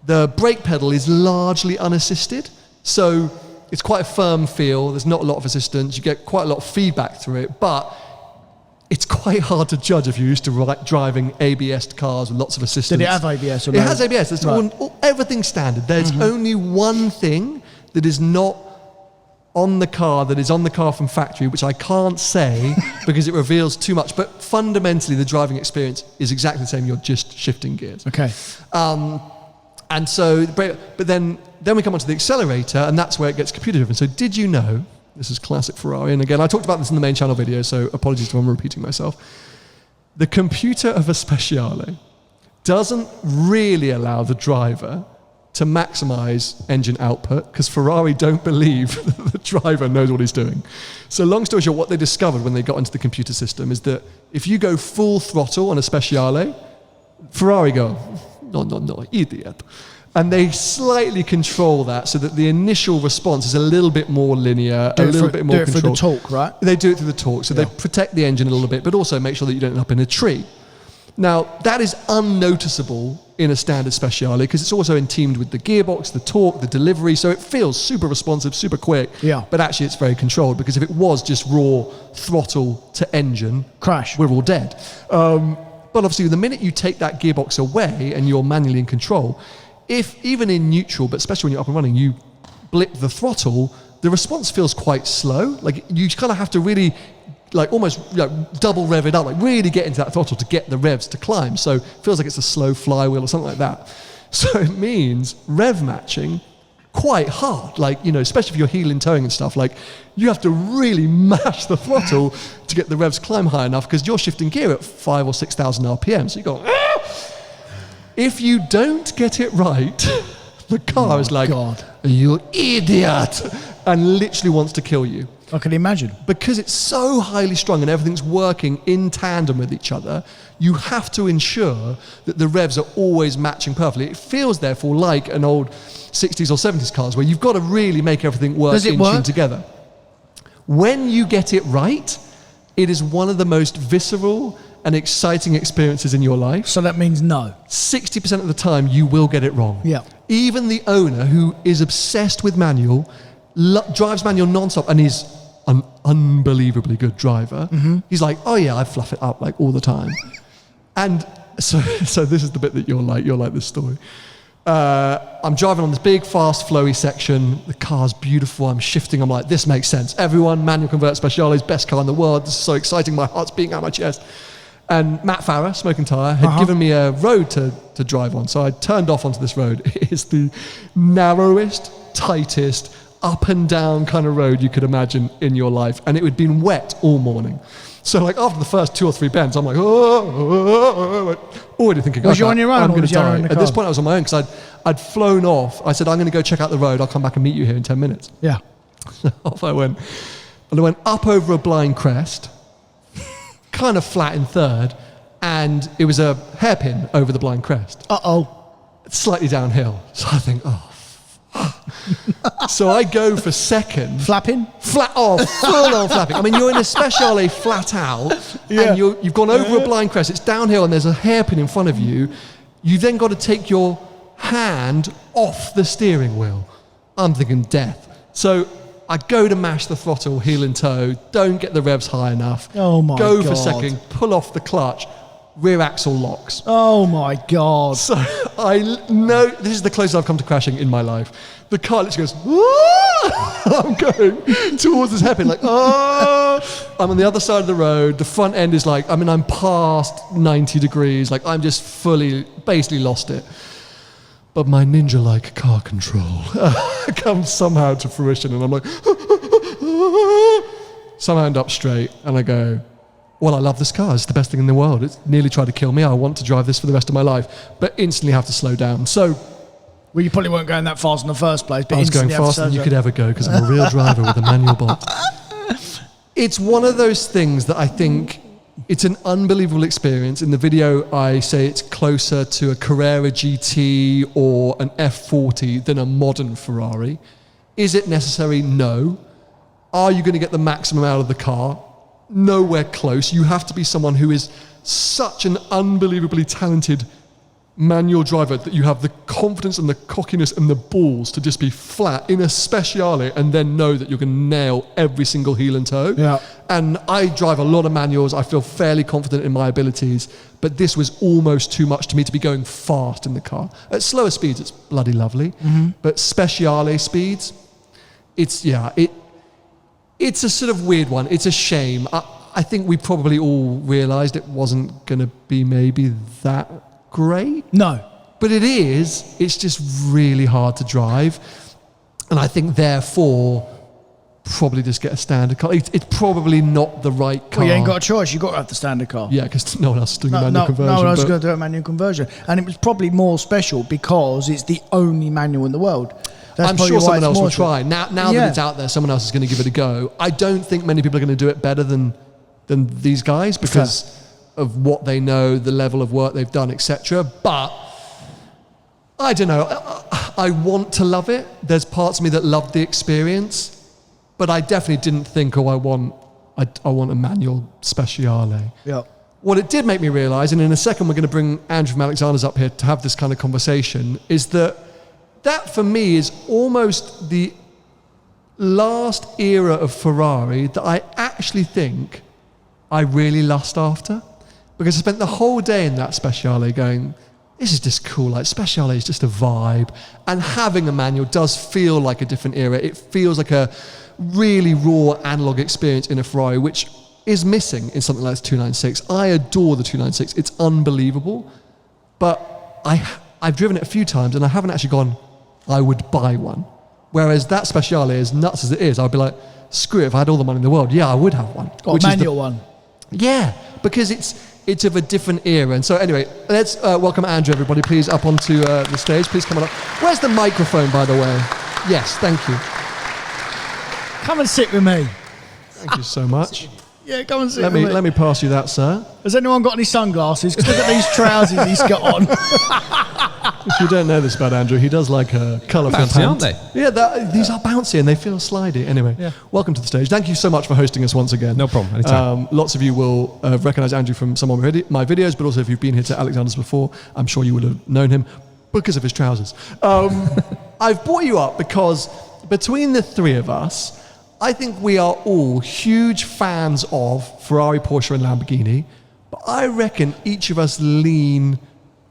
[SPEAKER 1] The brake pedal is largely unassisted, so it's quite a firm feel. There's not a lot of assistance. You get quite a lot of feedback through it, but it's quite hard to judge if you're used to driving ABS cars with lots of assistance.
[SPEAKER 2] Did it have ABS? Or
[SPEAKER 1] it has ABS. It's everything's standard. There's only one thing that is not on the car that is on the car from factory, which I can't say because it reveals too much. But fundamentally, the driving experience is exactly the same. You're just shifting gears.
[SPEAKER 2] Okay.
[SPEAKER 1] And so, but then we come onto the accelerator, and that's where it gets computer driven. So did you know? This is classic Ferrari, and again, I talked about this in the main channel video, so apologies if I'm repeating myself. The computer of a Speciale doesn't really allow the driver to maximize engine output, because Ferrari don't believe that the driver knows what he's doing. So long story short, what they discovered when they got into the computer system is that if you go full throttle on a Speciale, Ferrari go, no, idiot. And they slightly control that so that the initial response is a little bit more linear, a little bit more controlled.
[SPEAKER 2] Do it through the torque, right?
[SPEAKER 1] They do it through the torque, so they protect the engine a little bit, but also make sure that you don't end up in a tree. Now, that is unnoticeable in a standard Speciale because it's also teamed with the gearbox, the torque, the delivery, so it feels super responsive, super quick.
[SPEAKER 2] Yeah.
[SPEAKER 1] But actually, it's very controlled because if it was just raw throttle to engine,
[SPEAKER 2] crash,
[SPEAKER 1] we're all dead. But obviously, the minute you take that gearbox away and you're manually in control, if even in neutral, but especially when you're up and running, you blip the throttle, the response feels quite slow. Like you kind of have to really, like almost double rev it up, like really get into that throttle to get the revs to climb. So it feels like it's a slow flywheel or something like that. So it means rev matching quite hard. Like, especially if you're heel and towing and stuff, like you have to really mash the throttle to get the revs climb high enough because you're shifting gear at 5,000 or 6,000 RPM. So you go, ah! If you don't get it right, the car is like, you idiot, and literally wants to kill you.
[SPEAKER 2] I can imagine.
[SPEAKER 1] Because it's so highly strung and everything's working in tandem with each other, you have to ensure that the revs are always matching perfectly. It feels, therefore, like an old 60s or 70s cars where you've got to really make everything work in tune together. When you get it right, it is one of the most visceral and exciting experiences in your life.
[SPEAKER 2] So that means no.
[SPEAKER 1] 60% of the time, you will get it wrong.
[SPEAKER 2] Yeah.
[SPEAKER 1] Even the owner, who is obsessed with manual, drives manual non-stop, and is an unbelievably good driver. He's like, oh yeah, I fluff it up like all the time. And so this is the bit that you'll like this story. I'm driving on this big, fast, flowy section. The car's beautiful. I'm shifting. I'm like, this makes sense. Everyone, manual convert Speciale's best car in the world. This is so exciting. My heart's beating out my chest. And Matt Farah, Smoking Tyre, had given me a road to drive on. So I turned off onto this road. It is the narrowest, tightest, up and down kind of road you could imagine in your life. And it had been wet all morning. So like after the first 2 or 3 bends, I'm like, already thinking,
[SPEAKER 2] Was you on your own
[SPEAKER 1] I'm
[SPEAKER 2] or
[SPEAKER 1] going to
[SPEAKER 2] was you
[SPEAKER 1] die.
[SPEAKER 2] in the
[SPEAKER 1] At this
[SPEAKER 2] car?
[SPEAKER 1] point, I was on my own because I'd flown off. I said, I'm going to go check out the road. I'll come back and meet you here in 10 minutes.
[SPEAKER 2] Yeah.
[SPEAKER 1] Off I went. And I went up over a blind crest, kind of flat in third, and it was a hairpin over the blind crest.
[SPEAKER 2] Uh-oh.
[SPEAKER 1] Slightly downhill. So I think, so I go for second.
[SPEAKER 2] Flapping?
[SPEAKER 1] Full on flapping. I mean, you're in a Speciale flat out, and you've gone over a blind crest. It's downhill, and there's a hairpin in front of you. You've then got to take your hand off the steering wheel. I'm thinking death. So I go to mash the throttle, heel and toe, don't get the revs high enough.
[SPEAKER 2] Oh my
[SPEAKER 1] Go
[SPEAKER 2] God.
[SPEAKER 1] for second, pull off the clutch, rear axle locks.
[SPEAKER 2] Oh my God.
[SPEAKER 1] So I know this is the closest I've come to crashing in my life. The car literally goes, I'm going towards this hairpin, like, I'm on the other side of the road. The front end is like, I'm past 90 degrees. Like, I'm just basically lost it. But my ninja-like car control comes somehow to fruition, and I'm like, somehow end up straight, and I go, well, I love this car. It's the best thing in the world. It's nearly tried to kill me. I want to drive this for the rest of my life, but instantly have to slow down. So,
[SPEAKER 2] well, you probably weren't going that fast in the first place. But
[SPEAKER 1] I was going faster than you could ever go because I'm a real driver with a manual bolt. It's one of those things that I think it's an unbelievable experience. In the video, I say it's closer to a Carrera GT or an F40 than a modern Ferrari. Is it necessary? No. Are you going to get the maximum out of the car? Nowhere close. You have to be someone who is such an unbelievably talented manual driver that you have the confidence and the cockiness and the balls to just be flat in a Speciale and then know that you're going to nail every single heel and toe.
[SPEAKER 2] Yeah.
[SPEAKER 1] And I drive a lot of manuals. I feel fairly confident in my abilities, but this was almost too much to me to be going fast in the car. At slower speeds, it's bloody lovely, but Speciale speeds, it's a sort of weird one. It's a shame. I think we probably all realised it wasn't going to be maybe that great.
[SPEAKER 2] No.
[SPEAKER 1] But it is. It's just really hard to drive. And I think, therefore, probably just get a standard car. It's probably not the right car.
[SPEAKER 2] Well, you ain't got a choice. You've got to have the standard car.
[SPEAKER 1] Yeah, because no one else is doing a manual conversion.
[SPEAKER 2] No one else is going to do a manual conversion. And it was probably more special because it's the only manual in the world. That's
[SPEAKER 1] I'm
[SPEAKER 2] probably
[SPEAKER 1] sure
[SPEAKER 2] why
[SPEAKER 1] someone
[SPEAKER 2] it's
[SPEAKER 1] else
[SPEAKER 2] more
[SPEAKER 1] will try. Now that it's out there, someone else is going to give it a go. I don't think many people are going to do it better than these guys because of what they know, the level of work they've done, etc. But I don't know. I want to love it. There's parts of me that loved the experience, but I definitely didn't think, I want a manual Speciale.
[SPEAKER 2] Yeah.
[SPEAKER 1] What it did make me realise, and in a second we're going to bring Andrew from Alexander's up here to have this kind of conversation, is that for me is almost the last era of Ferrari that I actually think I really lust after. Because I spent the whole day in that Speciale going, this is just cool. Like, Speciale is just a vibe. And having a manual does feel like a different era. It feels like a really raw analog experience in a Ferrari, which is missing in something like this 296. I adore the 296. It's unbelievable. But I've driven it a few times and I haven't actually gone, I would buy one. Whereas that Speciale, as nuts as it is, I'd be like, screw it, if I had all the money in the world, yeah, I would have one.
[SPEAKER 2] Got a manual one.
[SPEAKER 1] Yeah, because it's of a different era. And so anyway, let's welcome Andrew, everybody, please, up onto the stage. Please come on up. Where's the microphone, by the way? Yes, thank you.
[SPEAKER 2] Come and sit with me.
[SPEAKER 1] Thank you so much.
[SPEAKER 2] Yeah, come and sit with me.
[SPEAKER 1] Let me pass you that, sir.
[SPEAKER 2] Has anyone got any sunglasses? Because look at these trousers he's got on.
[SPEAKER 1] If you don't know this about Andrew, he does like a colourful
[SPEAKER 3] Bouncy,
[SPEAKER 1] pant.
[SPEAKER 3] aren't they?
[SPEAKER 1] Yeah, these are bouncy and they feel slidey. Anyway, welcome to the stage. Thank you so much for hosting us once again.
[SPEAKER 3] No problem, anytime.
[SPEAKER 1] Lots of you will recognise Andrew from some of my videos, but also if you've been here to Alexander's before, I'm sure you would have known him because of his trousers. I've brought you up because between the three of us, I think we are all huge fans of Ferrari, Porsche and Lamborghini, but I reckon each of us lean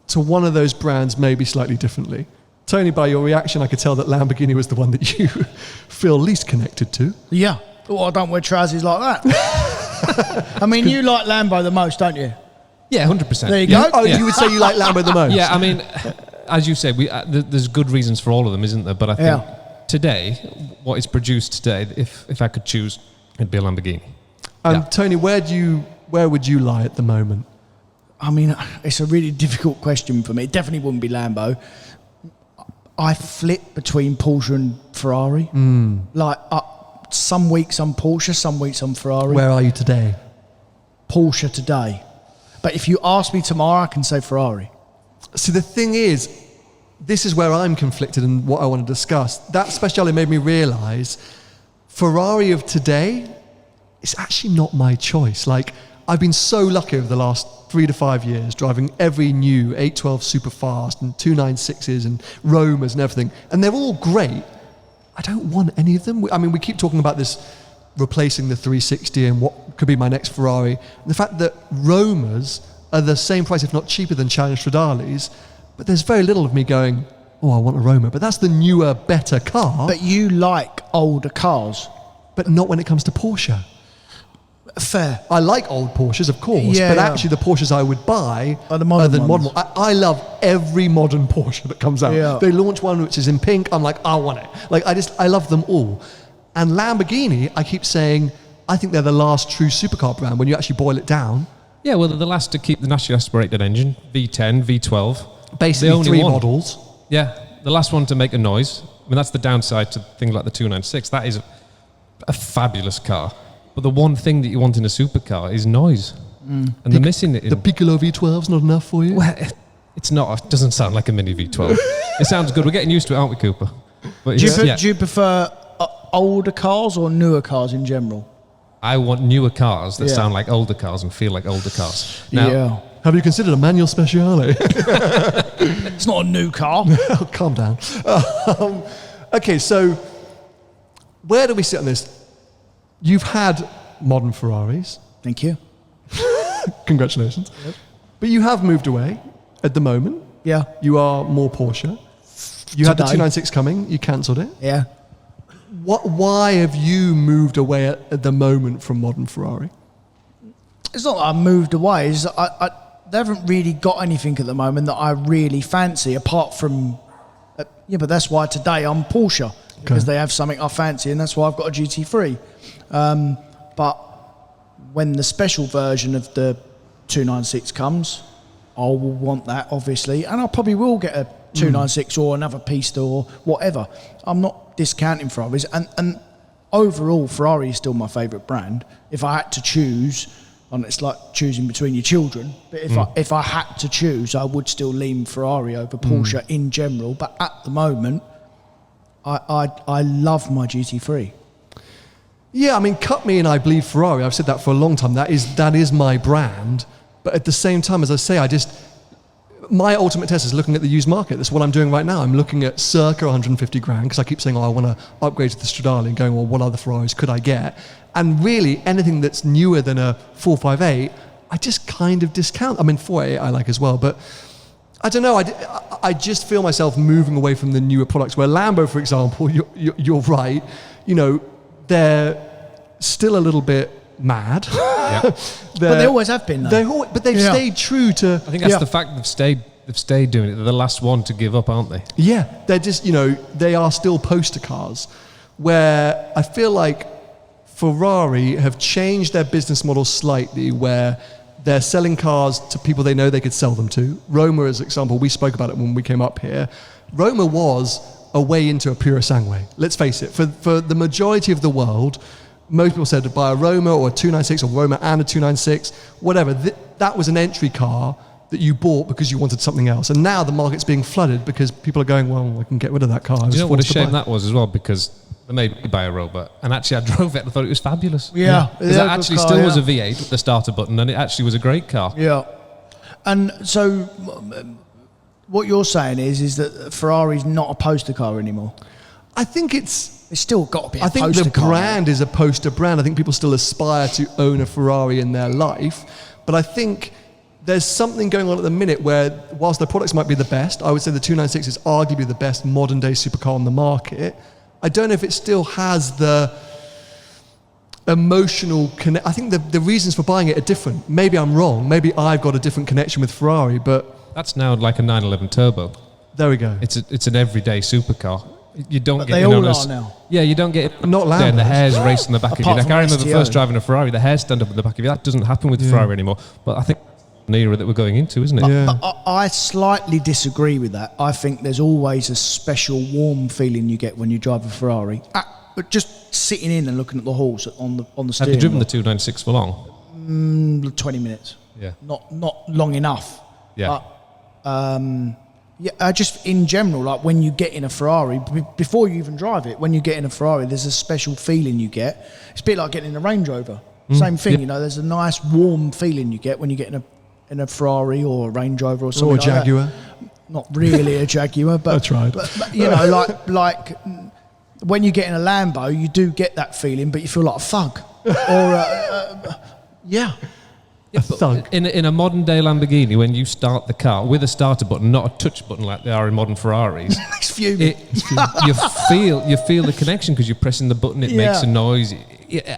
[SPEAKER 1] to one of those brands maybe slightly differently. Tony, by your reaction, I could tell that Lamborghini was the one that you feel least connected to.
[SPEAKER 2] Yeah. Well, I don't wear trousers like that. I mean, you like Lambo the most, don't you?
[SPEAKER 3] Yeah, 100%.
[SPEAKER 2] There you go.
[SPEAKER 1] Oh, you would say you like Lambo the most?
[SPEAKER 3] Yeah, I mean, as you said, there's good reasons for all of them, isn't there? But I think today, what is produced today, if I could choose, it'd be a Lamborghini.
[SPEAKER 1] And Tony, where would you lie at the moment?
[SPEAKER 2] I mean, it's a really difficult question for me. It definitely wouldn't be Lambo. I flip between Porsche and Ferrari. Like, some weeks I'm Porsche, some weeks I'm Ferrari.
[SPEAKER 1] Where are you today?
[SPEAKER 2] Porsche today. But if you ask me tomorrow, I can say Ferrari.
[SPEAKER 1] See, the thing is, this is where I'm conflicted and what I want to discuss. That Speciale made me realise Ferrari of today is actually not my choice. Like, I've been so lucky over the last 3 to 5 years driving every new 812 Superfast and 296s and Romas and everything, and they're all great. I don't want any of them. I mean, we keep talking about this replacing the 360 and what could be my next Ferrari. And the fact that Romas are the same price, if not cheaper, than Challenge Stradales, but there's very little of me going, oh, I want a Roma. But that's the newer, better car.
[SPEAKER 2] But you like older cars.
[SPEAKER 1] But not when it comes to Porsche.
[SPEAKER 2] Fair.
[SPEAKER 1] I like old Porsches, of course,
[SPEAKER 2] Yeah,
[SPEAKER 1] but
[SPEAKER 2] yeah.
[SPEAKER 1] actually the Porsches I would buy
[SPEAKER 2] Are the modern ones.
[SPEAKER 1] I love every modern Porsche that comes out.
[SPEAKER 2] Yeah.
[SPEAKER 1] They launch one which is in pink, I'm like, I want it. Like, I love them all. And Lamborghini, I keep saying, I think they're the last true supercar brand when you actually boil it down.
[SPEAKER 13] Yeah, well, they're the last to keep the naturally aspirated engine, V10, V12.
[SPEAKER 1] Basically,
[SPEAKER 13] The only
[SPEAKER 1] 3
[SPEAKER 13] one.
[SPEAKER 1] models.
[SPEAKER 13] Yeah, the last one to make a noise. I mean, that's the downside to things like the 296. That is a fabulous car. But the one thing that you want in a supercar is noise. And they're missing it.
[SPEAKER 1] The Piccolo V12's not enough for you?
[SPEAKER 13] Well, it's not. It doesn't sound like a mini V12. It sounds good. We're getting used to it, aren't we, Cooper? But
[SPEAKER 2] Do
[SPEAKER 13] it's-
[SPEAKER 2] you prefer older cars or newer cars in general?
[SPEAKER 13] I want newer cars that
[SPEAKER 2] Yeah.
[SPEAKER 13] sound like older cars and feel like older cars. Now,
[SPEAKER 2] Yeah.
[SPEAKER 1] Have you considered a manual Speciale?
[SPEAKER 2] It's not a new car.
[SPEAKER 1] Oh, calm down. Okay, so where do we sit on this? You've had modern Ferraris.
[SPEAKER 2] Thank you.
[SPEAKER 1] Congratulations. But you have moved away at the moment.
[SPEAKER 2] Yeah.
[SPEAKER 1] You are more Porsche. You had the
[SPEAKER 2] Today.
[SPEAKER 1] 296 coming. You cancelled it.
[SPEAKER 2] Yeah.
[SPEAKER 1] Why have you moved away at the moment from modern Ferrari?
[SPEAKER 2] It's not that I moved away. It's they haven't really got anything at the moment that I really fancy apart from... yeah, but that's why today I'm Porsche. Because they have something I fancy, and that's why I've got a GT3. But when the special version of the 296 comes, I will want that, obviously. And I probably will get a 296 or another Pista or whatever. I'm not discounting Ferraris. And overall, Ferrari is still my favourite brand. If I had to choose, and it's like choosing between your children, but if I had to choose, I would still lean Ferrari over Porsche in general. But at the moment, I love my GT3.
[SPEAKER 1] Yeah, I mean, cut me and I bleed Ferrari. I've said that for a long time. That is my brand. But at the same time, as I say, my ultimate test is looking at the used market. That's what I'm doing right now. I'm looking at circa 150 grand because I keep saying, I want to upgrade to the Stradale and going, well, what other Ferraris could I get? And really, anything that's newer than a 458, I just kind of discount. I mean, 488 I like as well, but I don't know. I just feel myself moving away from the newer products. Where Lambo, for example, you're right. You know, they're still a little bit mad.
[SPEAKER 13] Yeah.
[SPEAKER 2] But they always have been, though.
[SPEAKER 1] But they've stayed true to...
[SPEAKER 13] I think that's the fact they've stayed doing it. They're the last one to give up, aren't they?
[SPEAKER 1] Yeah, they're just, they are still poster cars. Where I feel like Ferrari have changed their business model slightly, where they're selling cars to people they know they could sell them to. Roma, as an example, we spoke about it when we came up here. Roma was a way into a pure sangue. Let's face it, for the majority of the world, most people said to buy a Roma or a 296 or Roma and a 296, whatever. That was an entry car that you bought because you wanted something else. And now the market's being flooded because people are going, well, I can get rid of that car.
[SPEAKER 13] Do you know what a shame that was as well? Because they made me buy a Rover, and actually I drove it and I thought it was fabulous.
[SPEAKER 2] Yeah.
[SPEAKER 13] Because it actually still was a V8 with the starter button, and it actually was a great car.
[SPEAKER 2] Yeah. And so what you're saying is that Ferrari's not a poster car anymore?
[SPEAKER 1] I think it's
[SPEAKER 2] still got to be a
[SPEAKER 1] poster car. I think the brand is a poster brand. I think people still aspire to own a Ferrari in their life. But I think there's something going on at the minute where, whilst their products might be the best, I would say the 296 is arguably the best modern day supercar on the market. I don't know if it still has the emotional connect. I think the reasons for buying it are different. Maybe I'm wrong. Maybe I've got a different connection with Ferrari, but...
[SPEAKER 13] That's now like a 911 Turbo.
[SPEAKER 1] There we go.
[SPEAKER 13] It's an everyday supercar. You don't
[SPEAKER 2] But
[SPEAKER 13] get
[SPEAKER 2] they
[SPEAKER 13] in
[SPEAKER 2] all
[SPEAKER 13] on
[SPEAKER 2] are
[SPEAKER 13] us.
[SPEAKER 2] now.
[SPEAKER 13] Yeah, you don't get it.
[SPEAKER 1] Not
[SPEAKER 13] The
[SPEAKER 1] Lambos.
[SPEAKER 13] hairs racing the back of your
[SPEAKER 2] Apart
[SPEAKER 13] neck.
[SPEAKER 2] from
[SPEAKER 13] I remember
[SPEAKER 2] STO.
[SPEAKER 13] first driving a Ferrari, the hairs stand up at the back of you. That doesn't happen with Ferrari anymore. But I think an era that we're going into, isn't it?
[SPEAKER 1] Yeah.
[SPEAKER 2] But I slightly disagree with that. I think there's always a special warm feeling you get when you drive a Ferrari. But just sitting in and looking at the halls on the
[SPEAKER 13] Have
[SPEAKER 2] steering
[SPEAKER 13] you driven
[SPEAKER 2] wheel.
[SPEAKER 13] the 296 for long?
[SPEAKER 2] 20 minutes.
[SPEAKER 13] Yeah.
[SPEAKER 2] Not long enough.
[SPEAKER 13] Yeah.
[SPEAKER 2] But, I just in general, like when you get in a Ferrari, before you even drive it, when you get in a Ferrari, there's a special feeling you get. It's a bit like getting in a Range Rover. Same thing, you know. There's a nice warm feeling you get when you get in a Ferrari or a Range Rover or something
[SPEAKER 1] Or a
[SPEAKER 2] like that.
[SPEAKER 1] Jaguar.
[SPEAKER 2] Not really a Jaguar, but
[SPEAKER 1] I tried.
[SPEAKER 2] But, you know, like when you get in a Lambo, you do get that feeling, but you feel like a thug. Or yeah.
[SPEAKER 13] Yeah, but in a modern day Lamborghini, when you start the car with a starter button, not a touch button like they are in modern Ferraris,
[SPEAKER 2] It's fuming.
[SPEAKER 13] you feel the connection because you're pressing the button. It makes a noise,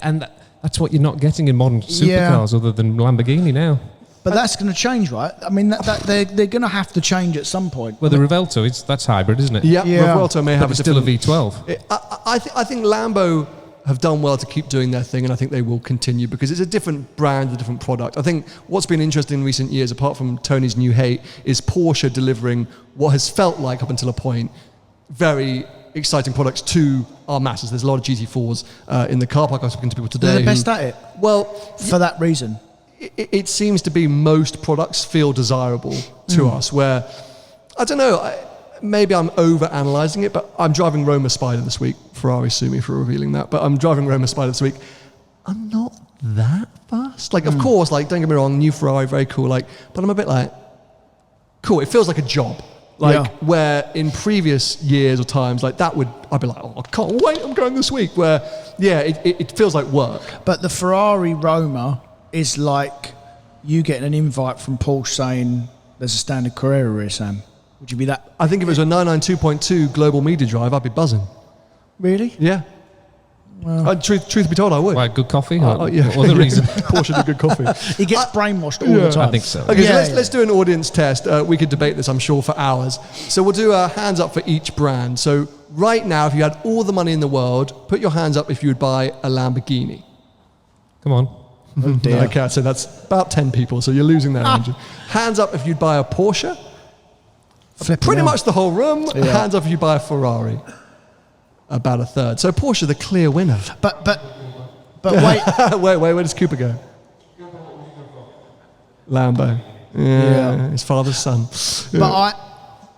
[SPEAKER 13] and that's what you're not getting in modern supercars, other than Lamborghini now.
[SPEAKER 2] But that's going to change, right? I mean, they're going to have to change at some point.
[SPEAKER 13] Well, the Revuelto, that's hybrid, isn't it?
[SPEAKER 1] Yeah, Revuelto may have
[SPEAKER 13] but it's
[SPEAKER 1] a
[SPEAKER 13] still a
[SPEAKER 1] different-
[SPEAKER 13] V12.
[SPEAKER 1] I think Lambo have done well to keep doing their thing, and I think they will continue because it's a different brand, a different product. I think what's been interesting in recent years, apart from Tony's new hate, is Porsche delivering what has felt like, up until a point, very exciting products to our masses. There's a lot of GT4s in the car park. I was talking to people today.
[SPEAKER 2] They're the best at it.
[SPEAKER 1] Well,
[SPEAKER 2] for that reason.
[SPEAKER 1] It seems to be most products feel desirable to us, where, I don't know, maybe I'm over-analysing it, but I'm driving Roma Spider this week. Ferrari sue me for revealing that, but I'm driving Roma Spider this week. I'm not that fast. Like, of course, like, don't get me wrong, new Ferrari, very cool, like, but I'm a bit like, cool, it feels like a job. Like, where in previous years or times, like, I'd be like, oh, I can't wait, I'm going this week. Where, yeah, it feels like work.
[SPEAKER 2] But the Ferrari Roma is like you getting an invite from Porsche saying there's a standard Carrera here, Sam. Would you be that?
[SPEAKER 1] I think if it was a 992.2 global media drive, I'd be buzzing.
[SPEAKER 2] Really?
[SPEAKER 1] Yeah.
[SPEAKER 2] Well,
[SPEAKER 1] truth be told, I would.
[SPEAKER 13] Why, good coffee?
[SPEAKER 1] Yeah.
[SPEAKER 13] What the reason?
[SPEAKER 1] Porsche did good coffee.
[SPEAKER 2] He gets brainwashed all the time.
[SPEAKER 13] I think so.
[SPEAKER 1] Okay, so let's do an audience test. We could debate this, I'm sure, for hours. So we'll do a hands up for each brand. So right now, if you had all the money in the world, put your hands up if you would buy a Lamborghini.
[SPEAKER 13] Come on.
[SPEAKER 2] Oh dear.
[SPEAKER 1] Okay, so that's about 10 people, so you're losing there, Andrew. Hands up if you'd buy a Porsche. Pretty much the whole room.
[SPEAKER 2] Yeah.
[SPEAKER 1] Hands up if you buy a Ferrari. About a third. So Porsche, the clear winner.
[SPEAKER 2] But wait.
[SPEAKER 1] wait, where does Cooper go? Lambo. Yeah. His father's son.
[SPEAKER 2] But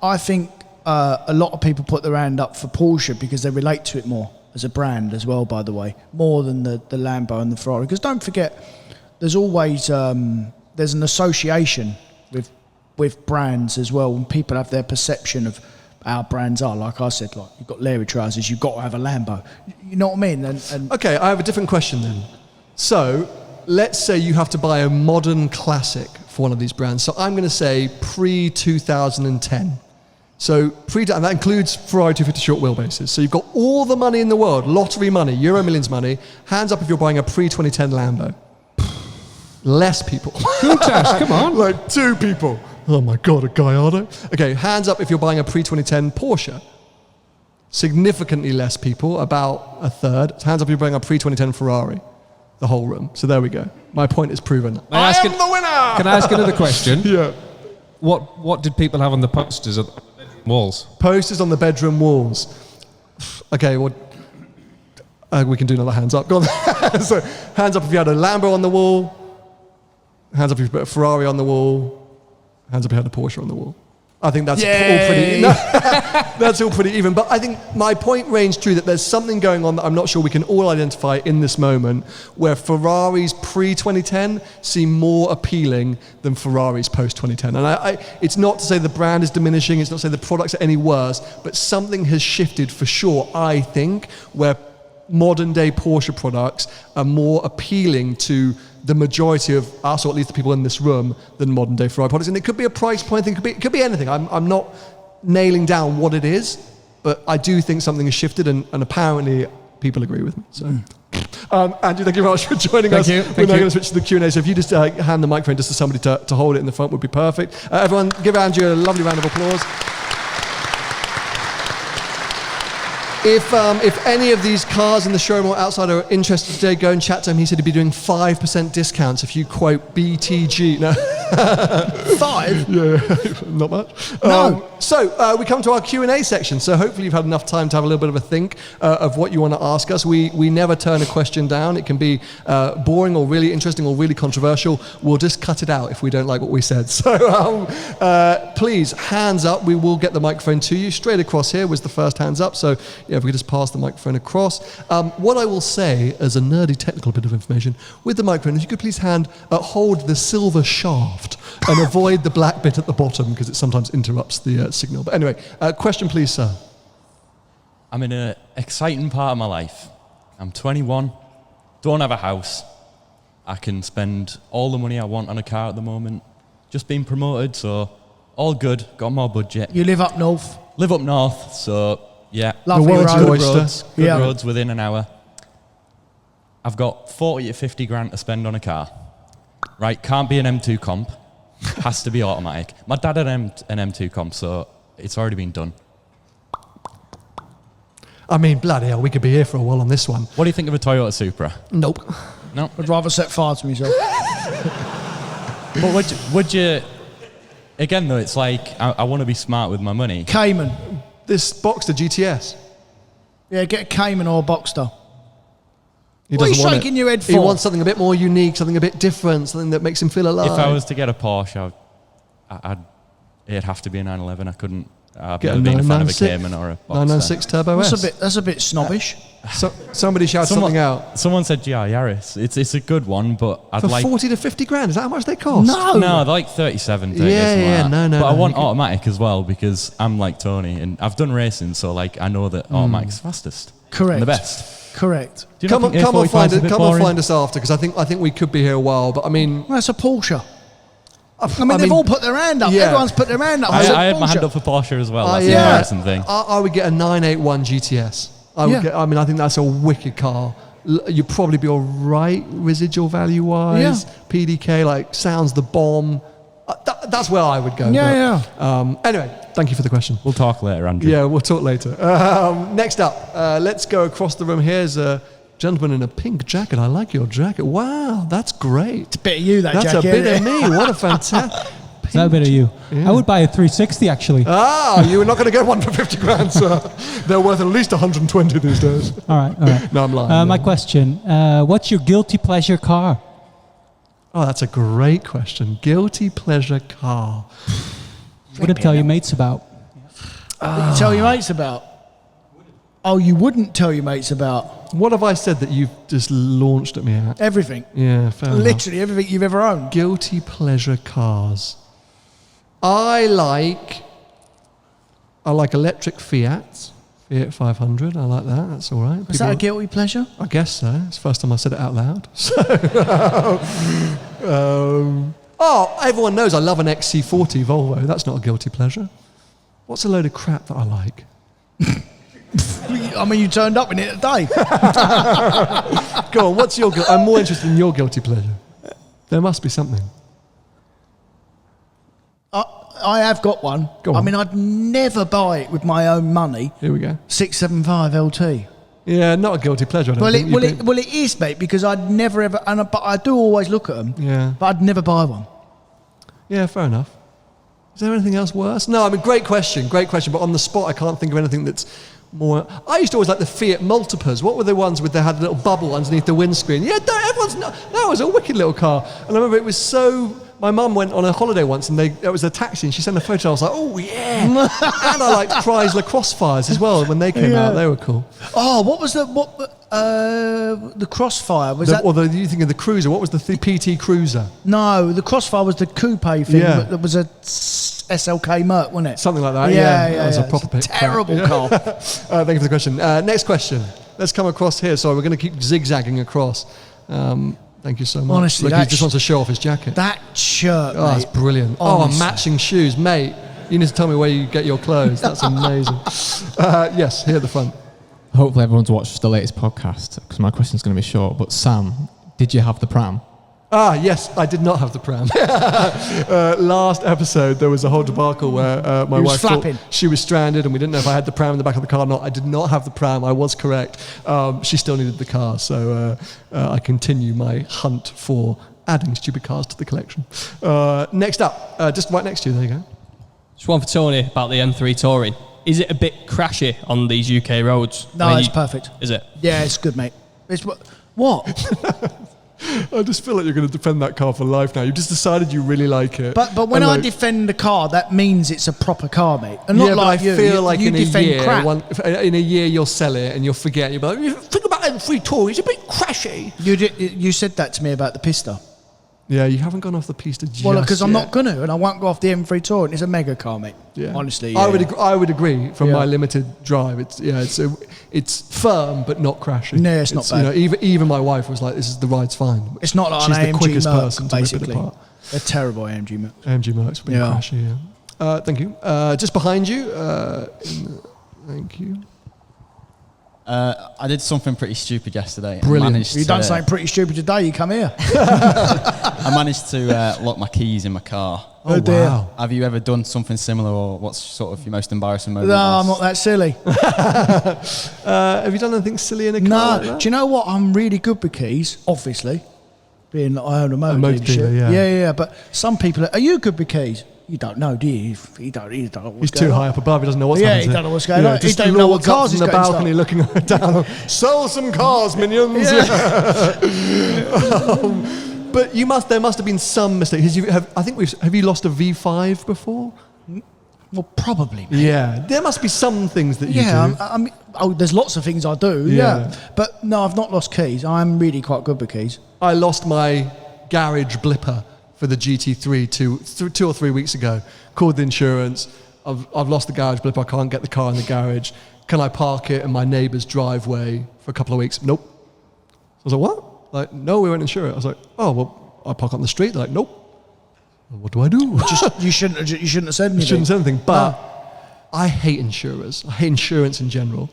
[SPEAKER 2] I think a lot of people put their hand up for Porsche because they relate to it more as a brand as well, by the way, more than the Lambo and the Ferrari. Because don't forget, there's always there's an association with brands as well, and people have their perception of how brands are. Like I said, like you've got Larry trousers, you've got to have a Lambo. You know what I mean? And
[SPEAKER 1] okay, I have a different question then. So let's say you have to buy a modern classic for one of these brands. So I'm going to say pre-2010. So and that includes Ferrari 250 short wheelbases. So you've got all the money in the world, lottery money, Euro Millions money. Hands up if you're buying a pre-2010 Lambo. Less people.
[SPEAKER 13] Tash, come on.
[SPEAKER 1] Like 2 people. Oh my God, a Gallardo. Okay, hands up if you're buying a pre-2010 Porsche. Significantly less people, about a third. Hands up if you're buying a pre-2010 Ferrari. The whole room. So there we go. My point is proven. I am the winner!
[SPEAKER 13] Can I ask another question?
[SPEAKER 1] Yeah.
[SPEAKER 13] What did people have on the posters at the walls?
[SPEAKER 1] Posters on the bedroom walls. Okay, well, we can do another hands up. Go on. So, hands up if you had a Lambo on the wall. Hands up if you put a Ferrari on the wall. Hands up if you had a Porsche on the wall. I think that's all pretty. That's all pretty even. But I think my point reigns true that there's something going on that I'm not sure we can all identify in this moment, where Ferraris pre-2010 seem more appealing than Ferraris post-2010. And it's not to say the brand is diminishing. It's not to say the products are any worse. But something has shifted for sure, I think, where modern day Porsche products are more appealing to the majority of us, or at least the people in this room, than modern day Ferrari products. And it could be a price point thing, it could be anything. I'm not nailing down what it is, but I do think something has shifted, and apparently people agree with me. So, Andrew, thank you very much for joining us.
[SPEAKER 13] Thank
[SPEAKER 1] We're
[SPEAKER 13] you.
[SPEAKER 1] now going to switch to the Q&A. So if you just hand the microphone just to somebody to hold it in the front would be perfect. Everyone, give Andrew a lovely round of applause. If any of these cars in the showroom or outside are interested today, go and chat to him. He said he'd be doing 5% discounts if you quote BTG. No.
[SPEAKER 2] 5?
[SPEAKER 1] Yeah, not much.
[SPEAKER 2] No.
[SPEAKER 1] So we come to our Q&A section. So hopefully you've had enough time to have a little bit of a think of what you want to ask us. We never turn a question down. It can be boring or really interesting or really controversial. We'll just cut it out if we don't like what we said. So please, hands up. We will get the microphone to you. Straight across here was the first hands up. So yeah, if we could just pass the microphone across. What I will say as a nerdy technical bit of information with the microphone, if you could please hold the silver shaft and avoid the black bit at the bottom because it sometimes interrupts the signal. But anyway, question please, sir.
[SPEAKER 10] I'm in an exciting part of my life. I'm 21, don't have a house. I can spend all the money I want on a car at the moment. Just been promoted, so all good, got more budget.
[SPEAKER 2] You live up north?
[SPEAKER 10] Live up north, so yeah.
[SPEAKER 2] Lovely
[SPEAKER 10] roads. Good
[SPEAKER 2] Yeah.
[SPEAKER 10] roads within an hour. I've got 40 to 50 grand to spend on a car. Right, can't be an M2 comp. Has to be automatic. My dad had an M2 comp, so it's already been done.
[SPEAKER 1] I mean, bloody hell, we could be here for a while on this one.
[SPEAKER 10] What do you think of a Toyota Supra?
[SPEAKER 1] Nope.
[SPEAKER 10] No.
[SPEAKER 2] I'd rather set fire to myself.
[SPEAKER 10] But would you... Again, though, it's like, I want to be smart with my money.
[SPEAKER 2] Cayman.
[SPEAKER 1] This Boxster GTS.
[SPEAKER 2] Yeah, get a Cayman or a Boxster.
[SPEAKER 1] He
[SPEAKER 2] What are you
[SPEAKER 1] doesn't want
[SPEAKER 2] shaking
[SPEAKER 1] it.
[SPEAKER 2] your head
[SPEAKER 1] He
[SPEAKER 2] for?
[SPEAKER 1] wants something a bit more unique, something a bit different, something that makes him feel alive.
[SPEAKER 10] If I was to get a Porsche, it'd have to be a 911. I couldn't... I've
[SPEAKER 1] Get
[SPEAKER 10] never been a fan of a
[SPEAKER 1] 996
[SPEAKER 10] Cayman or a Boxster.
[SPEAKER 1] 996 Turbo S.
[SPEAKER 2] That's a bit snobbish.
[SPEAKER 1] So, somebody shout something out.
[SPEAKER 10] Someone said GR Yaris. It's a good one, but I'd
[SPEAKER 1] For
[SPEAKER 10] like...
[SPEAKER 1] 40 to 50 grand, is that how much they cost?
[SPEAKER 10] No, they're like 37. 30,
[SPEAKER 1] Yeah,
[SPEAKER 10] something
[SPEAKER 1] yeah,
[SPEAKER 10] like that.
[SPEAKER 1] no.
[SPEAKER 10] But I want automatic as well because I'm like Tony and I've done racing, so like I know that automatic's fastest.
[SPEAKER 2] Correct.
[SPEAKER 10] And the best.
[SPEAKER 2] Correct.
[SPEAKER 10] Do you
[SPEAKER 1] Come
[SPEAKER 10] not
[SPEAKER 1] on,
[SPEAKER 10] think
[SPEAKER 1] find
[SPEAKER 10] A45's a bit boring?
[SPEAKER 1] find us after because I think we could be here a while. But I mean,
[SPEAKER 2] Well, that's a Porsche. I mean, they've all put their hand up.
[SPEAKER 1] yeah.
[SPEAKER 2] Everyone's put their hand up.
[SPEAKER 10] I
[SPEAKER 2] It's a
[SPEAKER 10] had my
[SPEAKER 2] Porsche.
[SPEAKER 10] hand up for Porsche as well. That's the
[SPEAKER 1] yeah.
[SPEAKER 10] embarrassing thing.
[SPEAKER 1] I would get a 981 GTS. I mean, I think that's a wicked car. You'd probably be all right residual value wise.
[SPEAKER 2] Yeah.
[SPEAKER 1] PDK like sounds the bomb. That's where I would go.
[SPEAKER 2] Yeah,
[SPEAKER 1] Anyway, thank you for the question.
[SPEAKER 10] We'll talk later, Andrew.
[SPEAKER 1] Yeah, we'll talk later. Next up, let's go across the room. Here's a gentleman in a pink jacket. I like your jacket. Wow, that's great. It's
[SPEAKER 2] a bit of you, that
[SPEAKER 1] that's
[SPEAKER 2] jacket.
[SPEAKER 1] That's a bit
[SPEAKER 2] isn't
[SPEAKER 1] of
[SPEAKER 2] it?
[SPEAKER 1] me. What a fantastic...
[SPEAKER 14] Is that a bit of you?
[SPEAKER 1] Yeah.
[SPEAKER 14] I would buy a 360 actually.
[SPEAKER 1] Ah, you were not going to get one for 50 grand, sir. They're worth at least 120 these days.
[SPEAKER 14] All right.
[SPEAKER 1] No, I'm lying.
[SPEAKER 14] My question, what's your guilty pleasure car?
[SPEAKER 1] Oh, that's a great question. Guilty pleasure car.
[SPEAKER 14] Wouldn't tell your mates about.
[SPEAKER 2] What you tell your mates about? Oh, you wouldn't tell your mates about?
[SPEAKER 1] What have I said that you've just launched at me at?
[SPEAKER 2] Everything.
[SPEAKER 1] Yeah, fair enough.
[SPEAKER 2] Literally everything you've ever owned.
[SPEAKER 1] Guilty pleasure cars. I like electric Fiats. Fiat 500, I like that. That's all right.
[SPEAKER 2] Was that a guilty pleasure?
[SPEAKER 1] I guess so. It's the first time I said it out loud. So, everyone knows I love an XC40 Volvo. That's not a guilty pleasure. What's a load of crap that I like?
[SPEAKER 2] I mean, you turned up in it today.
[SPEAKER 1] Go on, what's your... I'm more interested in your guilty pleasure. There must be something.
[SPEAKER 2] I have got one.
[SPEAKER 1] Go on.
[SPEAKER 2] I mean, I'd never buy it with my own money.
[SPEAKER 1] Here we go.
[SPEAKER 2] 675 LT.
[SPEAKER 1] Yeah, not a guilty pleasure. I don't think.
[SPEAKER 2] Well, it is, mate, because I'd never ever... but I do always look at them.
[SPEAKER 1] Yeah.
[SPEAKER 2] But I'd never buy one.
[SPEAKER 1] Yeah, fair enough. Is there anything else worse? No, I mean, great question. But on the spot, I can't think of anything that's more... I used to always like the Fiat Multiplas. What were the ones with they had a little bubble underneath the windscreen? Yeah, that was a wicked little car. And I remember it was so... My mum went on a holiday once and it was a taxi and she sent a photo. I was like, oh, yeah. And I liked Chrysler Crossfires as well when they came out. They were cool.
[SPEAKER 2] Oh, what was the Crossfire? Was that...
[SPEAKER 1] Or you think of the Cruiser. What was the PT Cruiser?
[SPEAKER 2] No, the Crossfire was the coupe thing.
[SPEAKER 1] Yeah.
[SPEAKER 2] That was a SLK Merc, wasn't it?
[SPEAKER 1] Something like that,
[SPEAKER 2] yeah.
[SPEAKER 1] That was a proper pick.
[SPEAKER 2] Terrible car.
[SPEAKER 1] Thank you for the question. Next question. Let's come across here. Sorry, we're going to keep zigzagging across. Thank you so much.
[SPEAKER 2] Honestly,
[SPEAKER 1] look, he just wants to show off his jacket.
[SPEAKER 2] That shirt,
[SPEAKER 1] oh, that's brilliant.
[SPEAKER 2] Honestly.
[SPEAKER 1] Oh, matching shoes, mate. You need to tell me where you get your clothes. That's amazing. Yes, here at the front.
[SPEAKER 15] Hopefully everyone's watched the latest podcast because my question's going to be short. But Sam, did you have the pram?
[SPEAKER 1] Yes, I did not have the pram. Last episode, there was a whole debacle where my wife thought she was stranded and we didn't know if I had the pram in the back of the car or not. I did not have the pram. I was correct. She still needed the car, so I continue my hunt for adding stupid cars to the collection. Next up, just right next to you, there you go.
[SPEAKER 15] Just one for Tony about the M3 Touring. Is it a bit crashy on these UK roads?
[SPEAKER 2] No, it's perfect.
[SPEAKER 15] Is it?
[SPEAKER 2] Yeah, it's good, mate. It's what?
[SPEAKER 1] I just feel like you're going to defend that car for life now. You've just decided you really like it.
[SPEAKER 2] But when I defend the car, that means it's a proper car, mate. And
[SPEAKER 1] yeah,
[SPEAKER 2] not like
[SPEAKER 1] but I feel like
[SPEAKER 2] you
[SPEAKER 1] in
[SPEAKER 2] defend
[SPEAKER 1] in a year you'll sell it and you'll forget. You'll be like, think about M3 Touring. It's a bit crashy.
[SPEAKER 2] You said that to me about the Pista.
[SPEAKER 1] Yeah, you haven't gone off the pista just
[SPEAKER 2] Well, because I'm
[SPEAKER 1] yet.
[SPEAKER 2] not going to, and I won't go off the M3 Touring. It's a mega car, mate.
[SPEAKER 1] Yeah.
[SPEAKER 2] Honestly,
[SPEAKER 1] I would agree from my limited drive. It's firm but not crashing.
[SPEAKER 2] No, it's not bad.
[SPEAKER 1] You know, even my wife was like, "This is the ride's fine."
[SPEAKER 2] It's not like
[SPEAKER 1] she's
[SPEAKER 2] an
[SPEAKER 1] the
[SPEAKER 2] AMG
[SPEAKER 1] quickest
[SPEAKER 2] Merc,
[SPEAKER 1] person to rip it
[SPEAKER 2] basically.
[SPEAKER 1] apart.
[SPEAKER 2] They're terrible AMG Mercs.
[SPEAKER 1] AMG Mercs have been crashy. Yeah. Thank you. Just behind you. Thank you.
[SPEAKER 16] I did something pretty stupid yesterday.
[SPEAKER 1] Brilliant.
[SPEAKER 2] You've done something pretty stupid today. You come here.
[SPEAKER 16] I managed to lock my keys in my car.
[SPEAKER 2] Oh, dear. Wow.
[SPEAKER 16] Have you ever done something similar, or what's sort of your most embarrassing moment?
[SPEAKER 2] No, I'm not that silly.
[SPEAKER 1] Have you done anything silly in a car?
[SPEAKER 2] No.
[SPEAKER 1] Like that?
[SPEAKER 2] Do you know what? I'm really good with keys, obviously, being that I own a motor
[SPEAKER 1] motor dealer,
[SPEAKER 2] dealership.
[SPEAKER 1] yeah.
[SPEAKER 2] Yeah. But some people are you good with keys? You don't know, do you? He don't know what's
[SPEAKER 1] He's
[SPEAKER 2] going
[SPEAKER 1] too
[SPEAKER 2] on.
[SPEAKER 1] high up above. He doesn't know what's
[SPEAKER 2] Yeah,
[SPEAKER 1] happening.
[SPEAKER 2] he don't know what's going on. He
[SPEAKER 1] Just
[SPEAKER 2] don't even know what
[SPEAKER 1] lords up
[SPEAKER 2] cars
[SPEAKER 1] from
[SPEAKER 2] he's
[SPEAKER 1] the
[SPEAKER 2] got in
[SPEAKER 1] balcony, looking down. Sell some cars, minions. But there must have been some mistake. Have you lost a V5 before?
[SPEAKER 2] Well, probably. Mate.
[SPEAKER 1] Yeah, there must be some things that you do.
[SPEAKER 2] I mean, there's lots of things I do. Yeah. But no, I've not lost keys. I'm really quite good with keys.
[SPEAKER 1] I lost my garage blipper for the GT3 two or 3 weeks ago. Called the insurance. I've lost the garage blipper. I can't get the car in the garage. Can I park it in my neighbour's driveway for a couple of weeks? Nope. So I was like, what? Like, no, we won't insure it. I was like, oh, well, I park on the street. They're like, nope. Well, what do I do?
[SPEAKER 2] You shouldn't have said anything.
[SPEAKER 1] You shouldn't say anything. But I hate insurers. I hate insurance in general.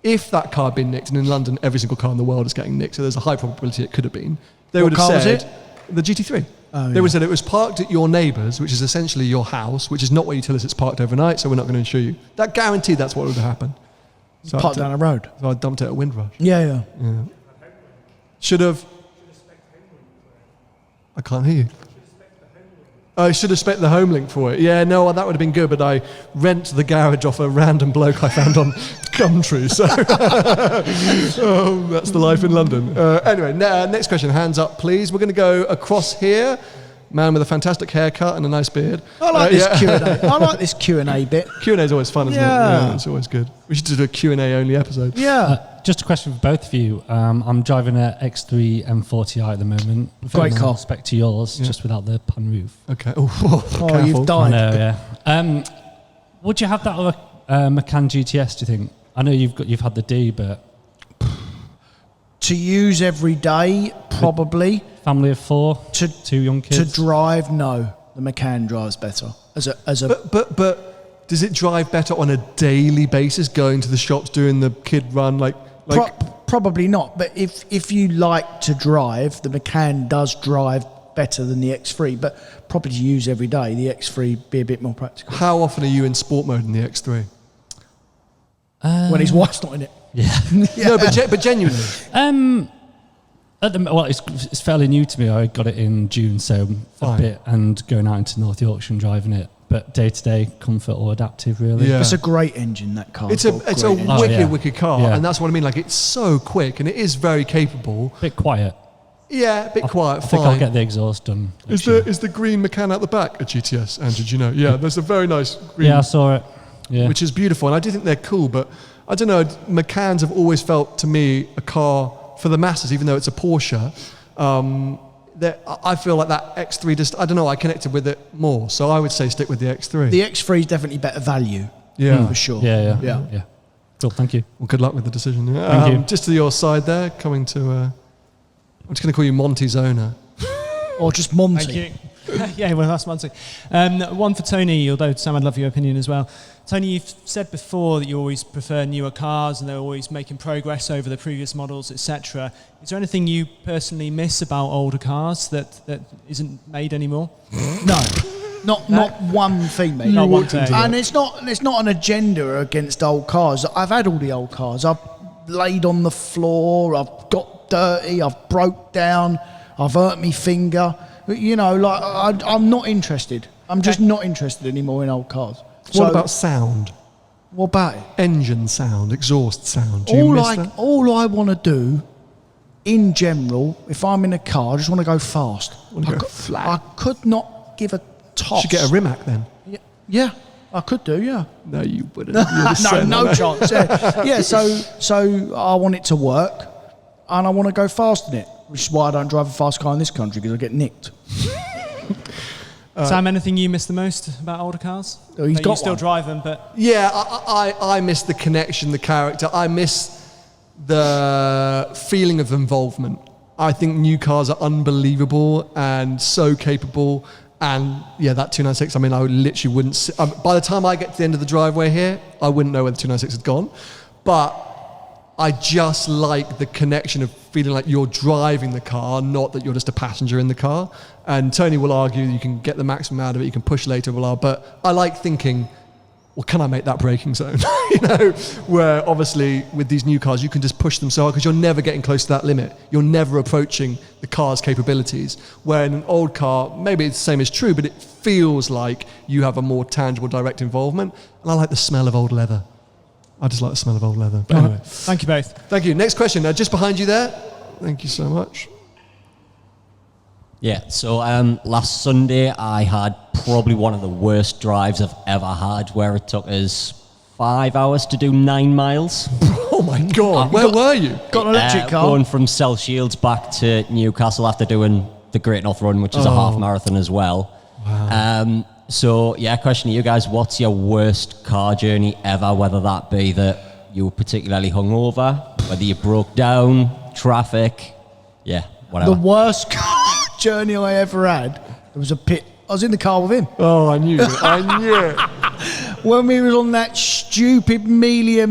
[SPEAKER 1] If that car had been nicked, and in London every single car in the world is getting nicked, so there's a high probability it could have been. They would have
[SPEAKER 2] car
[SPEAKER 1] said
[SPEAKER 2] was it?
[SPEAKER 1] The GT3.
[SPEAKER 2] Oh,
[SPEAKER 1] they would have said it was parked at your neighbour's, which is essentially your house, which is not where you tell us it's parked overnight, so we're not going to insure you. That guaranteed that's what would have happened. So
[SPEAKER 2] Parked down the road.
[SPEAKER 1] So I dumped it at Windrush.
[SPEAKER 2] Yeah.
[SPEAKER 1] Should have. I can't hear you. I should have spent the home link for it. Yeah, no, that would have been good, but I rent the garage off a random bloke I found on Gumtree, so that's the life in London. Anyway, next question, hands up please. We're going to go across here. Man with a fantastic haircut and a nice beard.
[SPEAKER 2] I like this Q&A. I like this Q&A bit.
[SPEAKER 1] Q&A is always fun, isn't it? Yeah, it's always good. We should do a Q&A only episode.
[SPEAKER 2] Yeah.
[SPEAKER 14] Just a question for both of you. I'm driving a X3 M40i at the moment.
[SPEAKER 2] Great car.
[SPEAKER 14] Respect to yours, just without the pan roof.
[SPEAKER 1] Okay. Oh,
[SPEAKER 2] you've died.
[SPEAKER 14] I know, yeah. Would you have that other Macan GTS, do you think? I know you've had the D, but...
[SPEAKER 2] To use every day, probably.
[SPEAKER 14] Family of 4, 2 young kids.
[SPEAKER 2] To drive, no. The Macan drives better.
[SPEAKER 1] But does it drive better on a daily basis, going to the shops, doing the kid run,
[SPEAKER 2] probably not. But if you like to drive, the Macan does drive better than the X3. But probably to use every day, the X3 be a bit more practical.
[SPEAKER 1] How often are you in sport mode in the X3?
[SPEAKER 2] When his wife's not in it.
[SPEAKER 14] Yeah.
[SPEAKER 1] No, but genuinely.
[SPEAKER 14] It's fairly new to me. I got it in June, so a bit, and going out into North Yorkshire and driving it. But day-to-day comfort or adaptive, really.
[SPEAKER 1] Yeah.
[SPEAKER 2] It's a great engine, that car.
[SPEAKER 1] It's a wicked car, and that's what I mean. Like, it's so quick, and it is very capable.
[SPEAKER 14] Bit quiet.
[SPEAKER 1] Yeah, a bit quiet.
[SPEAKER 14] I think I'll get the exhaust done.
[SPEAKER 1] Is the green Macan out the back a GTS? And did you know? Yeah, there's a very nice green.
[SPEAKER 14] Yeah, I saw it. Yeah.
[SPEAKER 1] Which is beautiful, and I do think they're cool. But I don't know. Macans have always felt to me a car for the masses, even though it's a Porsche. I feel like that X3 just, I don't know, I connected with it more. So I would say stick with the X3.
[SPEAKER 2] The X3 is definitely better value.
[SPEAKER 1] Yeah.
[SPEAKER 2] For sure.
[SPEAKER 14] Yeah. Cool, thank you.
[SPEAKER 1] Well, good luck with the decision.
[SPEAKER 14] Thank you.
[SPEAKER 1] Just to your side there, coming to, I'm just going to call you Monty's owner.
[SPEAKER 2] Or just Monty.
[SPEAKER 4] Thank you. Yeah, well, that's Monty. One for Tony, although Sam, I'd love your opinion as well. Tony, you've said before that you always prefer newer cars and they're always making progress over the previous models, etc. Is there anything you personally miss about older cars that isn't made anymore?
[SPEAKER 2] No. Not one thing, mate.
[SPEAKER 4] Not one thing.
[SPEAKER 2] And it's not an agenda against old cars. I've had all the old cars. I've laid on the floor, I've got dirty, I've broke down, I've hurt me finger. You know, like I'm not interested. I'm just not interested anymore in old cars.
[SPEAKER 1] What about sound?
[SPEAKER 2] What about it?
[SPEAKER 1] Engine sound, exhaust sound. Do you miss that?
[SPEAKER 2] All I want to do, in general, if I'm in a car, I just want to go fast. I could not give a toss.
[SPEAKER 1] Should get a Rimac then.
[SPEAKER 2] Yeah, I could do. Yeah.
[SPEAKER 1] No, you wouldn't.
[SPEAKER 2] No chance. Yeah. So I want it to work, and I want to go fast in it, which is why I don't drive a fast car in this country because I get nicked.
[SPEAKER 4] Sam, anything you miss the most about older cars?
[SPEAKER 2] Oh, he's
[SPEAKER 4] Like,
[SPEAKER 2] got
[SPEAKER 4] you still
[SPEAKER 2] one.
[SPEAKER 4] drive them, but
[SPEAKER 1] Yeah, I miss the connection, the character. I miss the feeling of involvement. I think new cars are unbelievable and so capable. And yeah, that 296, I mean, I literally wouldn't... by the time I get to the end of the driveway here, I wouldn't know where the 296 had gone. But I just like the connection of feeling like you're driving the car, not that you're just a passenger in the car. And Tony will argue you can get the maximum out of it, you can push later, blah, blah. But I like thinking, well, can I make that braking zone? You know, where obviously with these new cars, you can just push them so hard because you're never getting close to that limit. You're never approaching the car's capabilities. Where in an old car, maybe it's the same as true, but it feels like you have a more tangible, direct involvement. And I like the smell of old leather. I just like the smell of old leather. But anyway.
[SPEAKER 4] Thank you both.
[SPEAKER 1] Thank you. Next question. Just behind you there. Thank you so much.
[SPEAKER 17] Yeah, so last Sunday I had probably one of the worst drives I've ever had, where it took us 5 hours to do 9 miles.
[SPEAKER 1] Oh my God, where were you?
[SPEAKER 2] Got an electric car?
[SPEAKER 17] Going from South Shields back to Newcastle after doing the Great North Run, which is a half marathon as well.
[SPEAKER 1] Wow.
[SPEAKER 17] So yeah, question to you guys, what's your worst car journey ever, whether that be that you were particularly hungover, whether you broke down, traffic, yeah, whatever.
[SPEAKER 2] The worst journey I ever had, there was a pit. I was in the car with him.
[SPEAKER 1] Oh, I knew it. I knew it.
[SPEAKER 2] When we was on that stupid Melia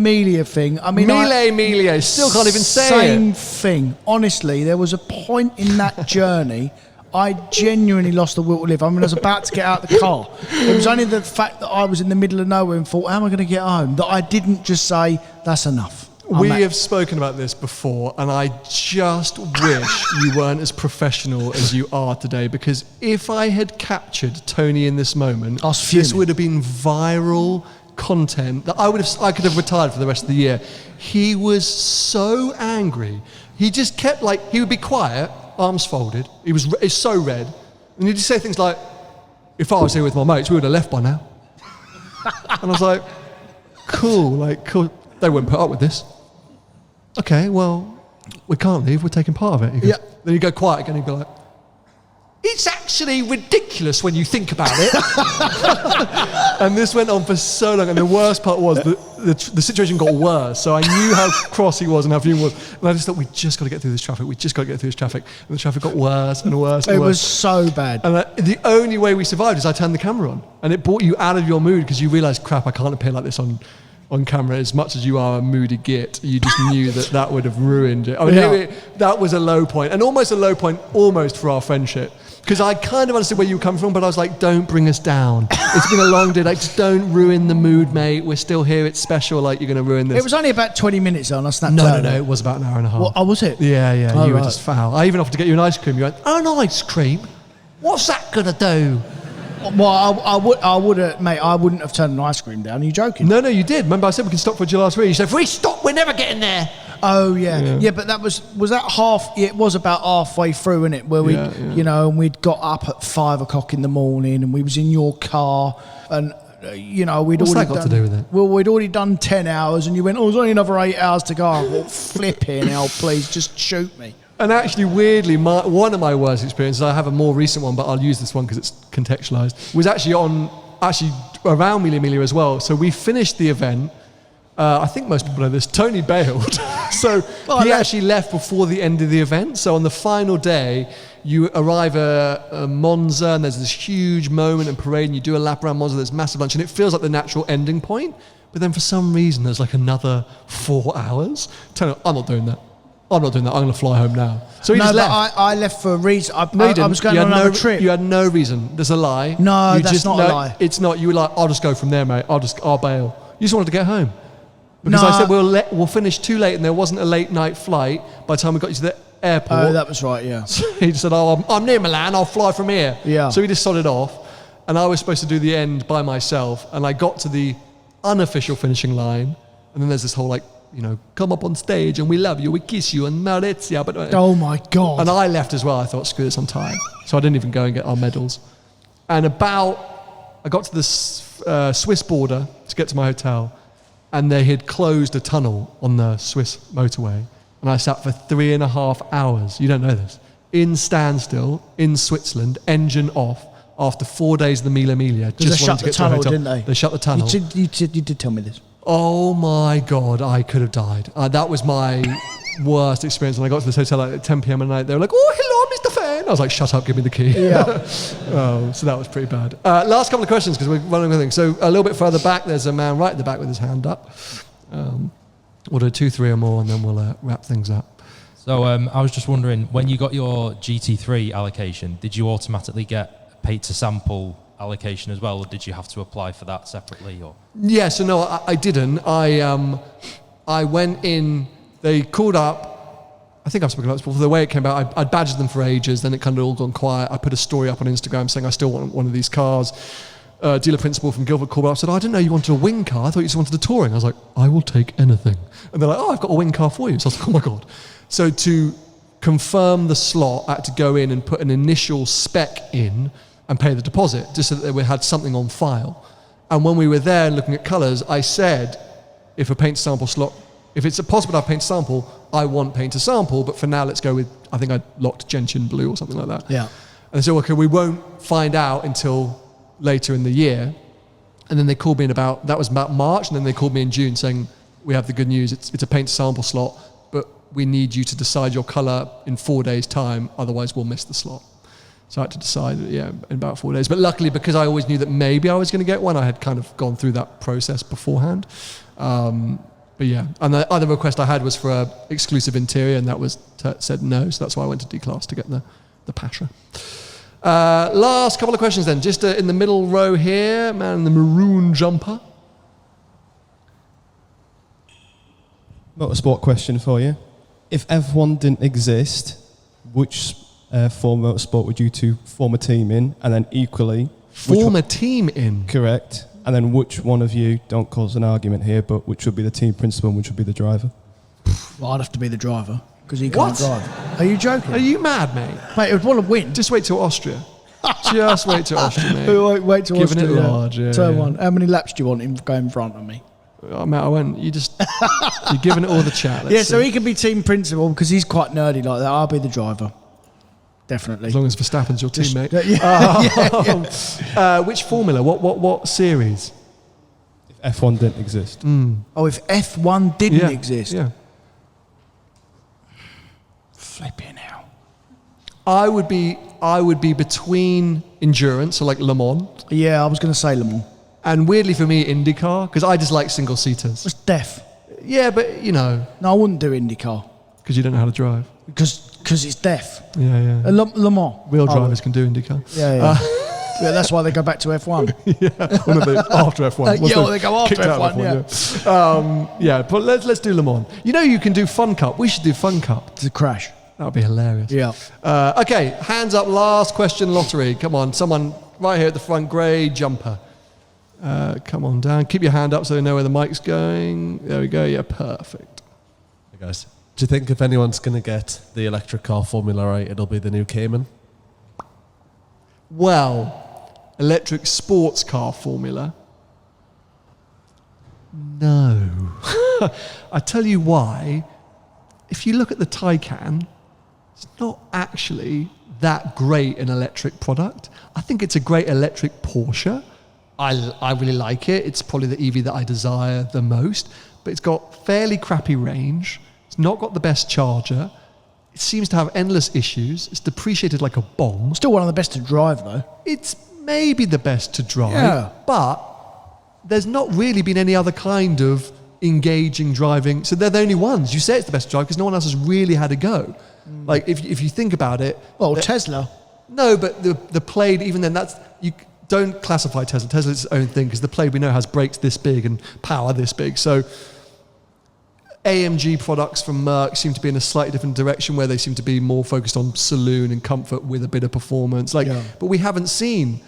[SPEAKER 2] thing. I mean,
[SPEAKER 1] Melia, still can't even say it.
[SPEAKER 2] Same thing. Honestly, there was a point in that journey I genuinely lost the will to live. I mean, I was about to get out of the car. It was only the fact that I was in the middle of nowhere and thought, how am I going to get home? That I didn't just say, that's enough.
[SPEAKER 1] We have spoken about this before, and I just wish you weren't as professional as you are today, because if I had captured Tony in this moment, this would have been viral content that I could have retired for the rest of the year. He was so angry. He just kept he would be quiet, arms folded. It's so red. And he'd just say things like, if I was here with my mates, we would have left by now. And I was like, cool. They wouldn't put up with this. Okay, well, we can't leave. We're taking part of it. He goes, Then he'd go quiet again. He'd be like, it's actually ridiculous when you think about it. And this went on for so long. And the worst part was the situation got worse. So I knew how cross he was and how fuming he was. And I just thought, we just got to get through this traffic. We just got to get through this traffic. And the traffic got worse and worse and worse.
[SPEAKER 2] It was so bad.
[SPEAKER 1] And the only way we survived is I turned the camera on. And it brought you out of your mood because you realised, crap, I can't appear like this on camera. As much as you are a moody git, you just knew that would have ruined it. I mean, that was a low point, and almost a low point for our friendship. Because I kind of understood where you were coming from, but I was like, don't bring us down. It's been a long day. Just don't ruin the mood, mate. We're still here. It's special. You're going to ruin this.
[SPEAKER 2] It was only about 20 minutes on. I snapped
[SPEAKER 1] No. It was about an hour and a half.
[SPEAKER 2] What, was it?
[SPEAKER 1] Yeah.
[SPEAKER 2] Oh,
[SPEAKER 1] You were
[SPEAKER 2] right.
[SPEAKER 1] just foul. I even offered to get you an ice cream. You went, an ice cream? What's that going to do?
[SPEAKER 2] Well, I would have, mate. I wouldn't have turned an ice cream down. Are you joking?
[SPEAKER 1] No, you did. Remember, I said we can stop for July last week. You said, if we stop, we're never getting there.
[SPEAKER 2] Oh yeah. But that was that half? It was about halfway through, innit? Where we, and we'd got up at 5 o'clock in the morning, and we was in your car, and we'd
[SPEAKER 1] What's
[SPEAKER 2] already
[SPEAKER 1] that got to do with it?
[SPEAKER 2] Well, we'd already done 10 hours, and you went, there's only another 8 hours to go. I thought, flipping hell, please, just shoot me.
[SPEAKER 1] And actually, weirdly, one of my worst experiences, I have a more recent one, but I'll use this one because it's contextualised, was actually around Mille Miglia as well. So we finished the event, I think most people know this. Tony bailed. So he actually left before the end of the event. So on the final day, you arrive at Monza and there's this huge moment and parade and you do a lap around Monza, there's massive lunch and it feels like the natural ending point. But then for some reason, there's like another 4 hours. Tony, I'm not doing that. I'm not doing that. I'm going to fly home now. So he just left.
[SPEAKER 2] I left for a reason. I
[SPEAKER 1] didn't.
[SPEAKER 2] was going on another trip.
[SPEAKER 1] You had no reason. There's a lie.
[SPEAKER 2] No,
[SPEAKER 1] you
[SPEAKER 2] that's not a lie.
[SPEAKER 1] It's not. You were like, I'll just go from there, mate. I'll bail. You just wanted to get home. Because I said we'll finish too late and there wasn't a late night flight by the time we got you to the airport.
[SPEAKER 2] Oh, that was right, yeah.
[SPEAKER 1] So he just said, I'm near Milan, I'll fly from here.
[SPEAKER 2] Yeah.
[SPEAKER 1] So he just sodded off and I was supposed to do the end by myself and I got to the unofficial finishing line and then there's this whole like, you know, come up on stage and we love you, we kiss you and Maurizia. But
[SPEAKER 2] oh my God.
[SPEAKER 1] And I left as well. I thought, screw this, I'm tired. So I didn't even go and get our medals. And I got to the Swiss border to get to my hotel and they had closed a tunnel on the Swiss motorway. And I sat for 3.5 hours, you don't know this, in standstill, in Switzerland, engine off, after 4 days of the Mille Miglia.
[SPEAKER 2] They shut the tunnel, didn't they?
[SPEAKER 1] They shut the tunnel.
[SPEAKER 2] You did tell me this.
[SPEAKER 1] Oh my God, I could have died. That was my worst experience. When I got to this hotel at 10 p.m. at night, they were like, oh, hello, Mr. Fan. I was like, shut up, give me the key.
[SPEAKER 2] Yeah.
[SPEAKER 1] So that was pretty bad. Last couple of questions, because we're running with things. So a little bit further back, there's a man right at the back with his hand up. We'll do 2, 3 or more, and then we'll wrap things up.
[SPEAKER 18] So I was just wondering, when you got your GT3 allocation, did you automatically get a paint to sample allocation as well, or did you have to apply for that separately? Or
[SPEAKER 1] Yeah, so no, I didn't. I went in, they called up, I think I've spoken about this before, the way it came out, I'd badgered them for ages, then it kind of all gone quiet. I put a story up on Instagram saying I still want one of these cars. Dealer principal from Guildford called up and said, I didn't know you wanted a wing car, I thought you just wanted a touring. I was like, I will take anything. And they're like, oh, I've got a wing car for you. So I was like, oh my God. So to confirm the slot, I had to go in and put an initial spec in and pay the deposit, just so that we had something on file. And when we were there and looking at colours, I said, if a paint sample slot, if it's possible to have paint sample, I want paint to sample, but for now let's go with, I think I locked gentian blue or something like that.
[SPEAKER 2] Yeah.
[SPEAKER 1] And they said, okay, we won't find out until later in the year. And then they called me that was about March, and then they called me in June saying, we have the good news, it's a paint to sample slot, but we need you to decide your colour in 4 days' time, otherwise we'll miss the slot. So I had to decide, in about 4 days. But luckily, because I always knew that maybe I was going to get one, I had kind of gone through that process beforehand. But yeah, and the other request I had was for an exclusive interior, and that was said no, so that's why I went to D-Class to get the Pasha. Last couple of questions then, just in the middle row here, man in the maroon jumper.
[SPEAKER 19] Motorsport question for you. If F1 didn't exist, which form of motorsport would you two form a team in? And then equally...
[SPEAKER 1] Form a team in?
[SPEAKER 19] Correct. And then which one of you, don't cause an argument here, but which would be the team principal and which would be the driver?
[SPEAKER 2] Well, I'd have to be the driver, because he can't drive. Are you joking?
[SPEAKER 1] Are you mad, mate?
[SPEAKER 2] Mate, it would want to win.
[SPEAKER 1] Just wait till Austria. Just wait till Austria, mate.
[SPEAKER 2] Wait till
[SPEAKER 1] Giving
[SPEAKER 2] Austria.
[SPEAKER 1] it large, yeah.
[SPEAKER 2] Turn one. How many laps do you want him to go in front of me?
[SPEAKER 1] Oh, mate, I went, you're giving it all the chat.
[SPEAKER 2] Yeah, so he can be team principal, because he's quite nerdy like that. I'll be the driver. Definitely.
[SPEAKER 1] As long as Verstappen's your teammate.
[SPEAKER 2] Yeah.
[SPEAKER 1] Which formula? What series?
[SPEAKER 19] If F1 didn't exist.
[SPEAKER 2] Oh, if F1 didn't exist?
[SPEAKER 1] Yeah.
[SPEAKER 2] Flipping hell.
[SPEAKER 1] I would be between endurance, so like Le Mans.
[SPEAKER 2] Yeah, I was going to say Le Mans.
[SPEAKER 1] And weirdly for me, IndyCar, because I just like single-seaters.
[SPEAKER 2] It's deaf.
[SPEAKER 1] Yeah, but, you know.
[SPEAKER 2] No, I wouldn't do IndyCar.
[SPEAKER 1] Because you don't know how to drive.
[SPEAKER 2] Because it's deaf.
[SPEAKER 1] Yeah.
[SPEAKER 2] Le Mans.
[SPEAKER 1] Wheel drivers can do IndyCar.
[SPEAKER 2] Yeah. Yeah, that's why they go back to F1.
[SPEAKER 1] After F1.
[SPEAKER 2] They go after F1,
[SPEAKER 1] yeah, but let's do Le Mans. You know you can do Fun Cup. We should do Fun Cup.
[SPEAKER 2] It's a crash.
[SPEAKER 1] That would be hilarious.
[SPEAKER 2] Yeah.
[SPEAKER 1] Okay, hands up, last question lottery. Come on, someone right here at the front, grey jumper. Come on down. Keep your hand up so they know where the mic's going. There we go. Yeah, perfect.
[SPEAKER 20] Hey guys, do you think if anyone's going to get the electric car formula right, it'll be the new Cayman?
[SPEAKER 1] Well, electric sports car formula. No. I tell you why. If you look at the Taycan, it's not actually that great an electric product. I think it's a great electric Porsche. I really like it. It's probably the EV that I desire the most. but it's got fairly crappy range. It's not got the best charger. It seems to have endless issues. It's depreciated like a bomb.
[SPEAKER 2] Still one of the best to drive, though.
[SPEAKER 1] It's maybe the best to drive,
[SPEAKER 2] Yeah.
[SPEAKER 1] but there's not really been any other kind of engaging driving. So they're the only ones. You say it's the best to drive because no one else has really had a go. Like, if you think about it...
[SPEAKER 2] Well, Tesla.
[SPEAKER 1] No, but the Plaid, even then, you don't classify Tesla. Tesla is its own thing because the Plaid we know has brakes this big and power this big. So AMG products from Merc seem to be in a slightly different direction where they seem to be more focused on saloon and comfort with a bit of performance. But we haven't seen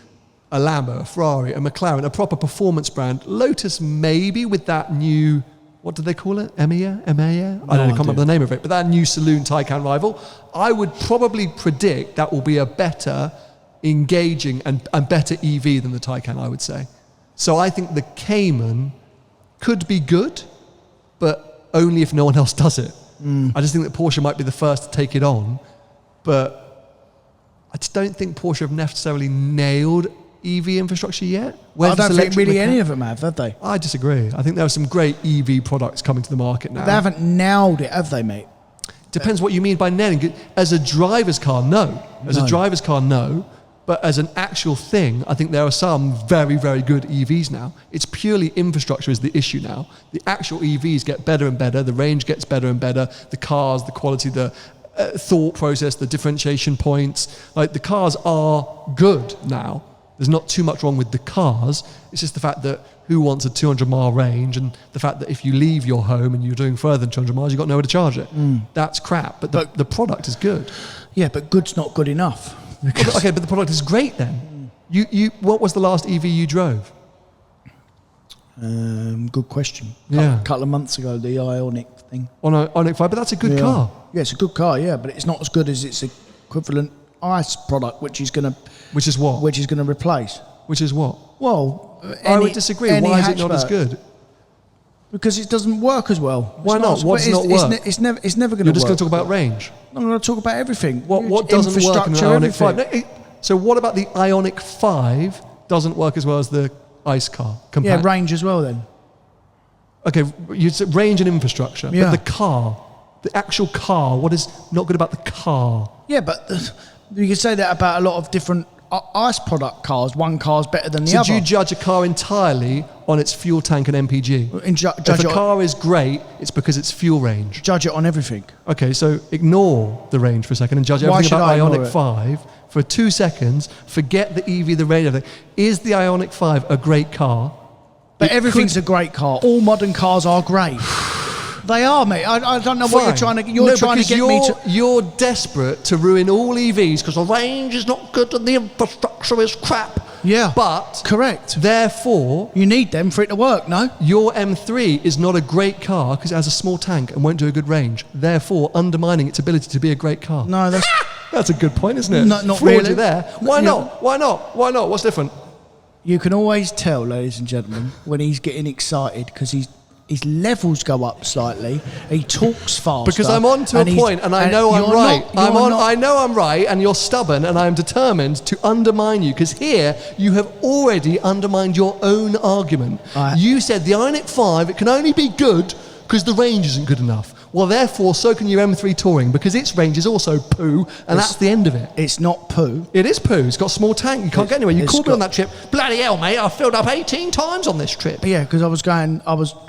[SPEAKER 1] a Lambo, a Ferrari, a McLaren, a proper performance brand. Lotus maybe with that new, what do they call it? Emea? I don't know, I can't remember the name of it, but that new saloon Taycan rival, I would probably predict that will be a better engaging and better EV than the Taycan, I would say. So I think the Cayman could be good, but only if no one else does it. I just think that Porsche might be the first to take it on, but I just don't think Porsche have necessarily nailed EV infrastructure yet.
[SPEAKER 2] I don't think really any of them have they?
[SPEAKER 1] I disagree. I think there are some great EV products coming to the market now.
[SPEAKER 2] They haven't nailed it, have they, mate?
[SPEAKER 1] Depends what you mean by nailing. As a driver's car, no. As a driver's car, no. But as an actual thing, I think there are some very, very good EVs now. It's purely infrastructure is the issue now. The actual EVs get better and better. The range gets better and better. The cars, the quality, the thought process, the differentiation points. Like, the cars are good now. There's not too much wrong with the cars. It's just the fact that who wants a 200-mile range, and the fact that if you leave your home and you're doing further than 200 miles, you've got nowhere to charge it. That's crap. But the product is good.
[SPEAKER 2] Yeah, but good's not good enough.
[SPEAKER 1] Okay, but the product is great then. What was the last EV you drove?
[SPEAKER 2] Good question.
[SPEAKER 1] Yeah.
[SPEAKER 2] A couple of months ago, the Ioniq thing.
[SPEAKER 1] Ioniq 5, but that's a good car.
[SPEAKER 2] Yeah, it's a good car, yeah, but it's not as good as its equivalent ICE product, which is going to...
[SPEAKER 1] Which is what?
[SPEAKER 2] Which is going to replace.
[SPEAKER 1] Which is what?
[SPEAKER 2] Well,
[SPEAKER 1] I would disagree. Why is it not as good?
[SPEAKER 2] Because it doesn't work as well.
[SPEAKER 1] Why not? What does not work?
[SPEAKER 2] It's never going to work.
[SPEAKER 1] You're just going to talk about range?
[SPEAKER 2] I'm going to talk about everything.
[SPEAKER 1] What doesn't work in the Ioniq 5? No, so what about the Ioniq 5 doesn't work as well as the ICE car?
[SPEAKER 2] Yeah, range as well then.
[SPEAKER 1] Okay, you said range and infrastructure.
[SPEAKER 2] Yeah.
[SPEAKER 1] But the car, the actual car, what is not good about the car?
[SPEAKER 2] Yeah, but you can say that about a lot of different ICE product cars. One car's better than the
[SPEAKER 1] So
[SPEAKER 2] other.
[SPEAKER 1] do you judge a car entirely on its fuel tank and MPG? If a car is great, it's because it's fuel range.
[SPEAKER 2] Judge it on everything.
[SPEAKER 1] Okay, so ignore the range for a second and judge
[SPEAKER 2] Why
[SPEAKER 1] everything
[SPEAKER 2] should
[SPEAKER 1] about
[SPEAKER 2] I ignore
[SPEAKER 1] Ioniq
[SPEAKER 2] it?
[SPEAKER 1] 5 for 2 seconds. Forget the EV, the range, everything. Is the Ioniq 5 a great car?
[SPEAKER 2] But everything's a great car. All modern cars are great. They are, mate. I don't know what you're trying to... You're trying to get me to...
[SPEAKER 1] You're desperate to ruin all EVs because the range is not good and the infrastructure is crap.
[SPEAKER 2] Yeah.
[SPEAKER 1] But...
[SPEAKER 2] Correct.
[SPEAKER 1] Therefore...
[SPEAKER 2] You need them for it to work, no?
[SPEAKER 1] Your M3 is not a great car because it has a small tank and won't do a good range. Therefore, undermining its ability to be a great car.
[SPEAKER 2] No, that's...
[SPEAKER 1] That's a good point, isn't it?
[SPEAKER 2] Not
[SPEAKER 1] Flawed
[SPEAKER 2] really.
[SPEAKER 1] you there. Why not? Why not? Why not? What's different?
[SPEAKER 2] You can always tell, ladies and gentlemen, when he's getting excited because his levels go up slightly. He talks faster.
[SPEAKER 1] Because I'm on to a point and I know I'm right. I know I'm right and you're stubborn and I'm determined to undermine you because here you have already undermined your own argument. You said the Ioniq 5, it can only be good because the range isn't good enough. Well, therefore, so can your M3 Touring because its range is also poo, and that's the end of it.
[SPEAKER 2] It's not poo.
[SPEAKER 1] It is poo. It's got a small tank. You can't get anywhere. You called me on that trip. Bloody hell, mate! I filled up 18 times on this trip.
[SPEAKER 2] Yeah, because I was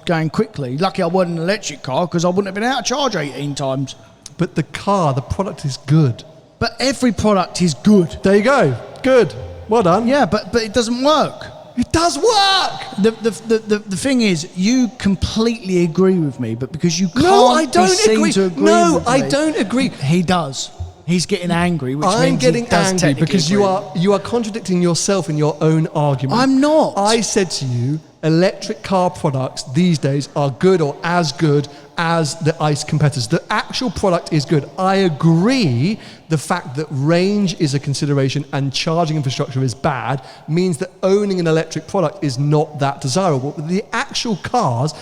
[SPEAKER 2] going quickly. Lucky I wasn't an electric car because I wouldn't have been out of charge 18 times.
[SPEAKER 1] But the product is good.
[SPEAKER 2] But every product is good.
[SPEAKER 1] There you go. Good. Well done.
[SPEAKER 2] Yeah, but it doesn't work.
[SPEAKER 1] It does work.
[SPEAKER 2] The thing is, you completely agree with me, but because you can't
[SPEAKER 1] I don't agree.
[SPEAKER 2] to agree
[SPEAKER 1] No,
[SPEAKER 2] with
[SPEAKER 1] I
[SPEAKER 2] me,
[SPEAKER 1] don't agree.
[SPEAKER 2] He does. He's getting angry, which
[SPEAKER 1] I'm
[SPEAKER 2] means
[SPEAKER 1] getting
[SPEAKER 2] he does
[SPEAKER 1] angry because you
[SPEAKER 2] agree.
[SPEAKER 1] are contradicting yourself in your own argument.
[SPEAKER 2] I'm not.
[SPEAKER 1] I said to you, electric car products these days are good or as good as the ICE competitors. The actual product is good. I agree the fact that range is a consideration and charging infrastructure is bad means that owning an electric product is not that desirable. But the actual cars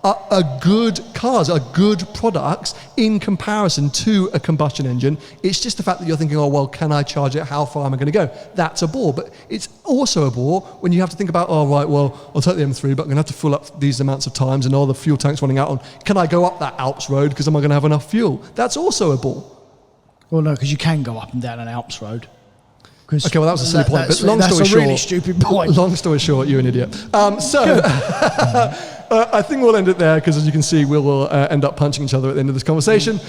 [SPEAKER 1] are good cars, are good products in comparison to a combustion engine. It's just the fact that you're thinking, oh, well, can I charge it? How far am I going to go? That's a bore. But it's also a bore when you have to think about, oh, right, well, I'll take the M3, but I'm going to have to fill up these amounts of times and all the fuel tank's running out on. Can I go up that Alps road because am I going to have enough fuel? That's also a bore.
[SPEAKER 2] Well, no, because you can go up and down an Alps road.
[SPEAKER 1] Okay, well, that was a silly point. But long story
[SPEAKER 2] that's a
[SPEAKER 1] short,
[SPEAKER 2] really stupid point.
[SPEAKER 1] Long story short, you're an idiot. I think we'll end it there because, as you can see, we'll end up punching each other at the end of this conversation.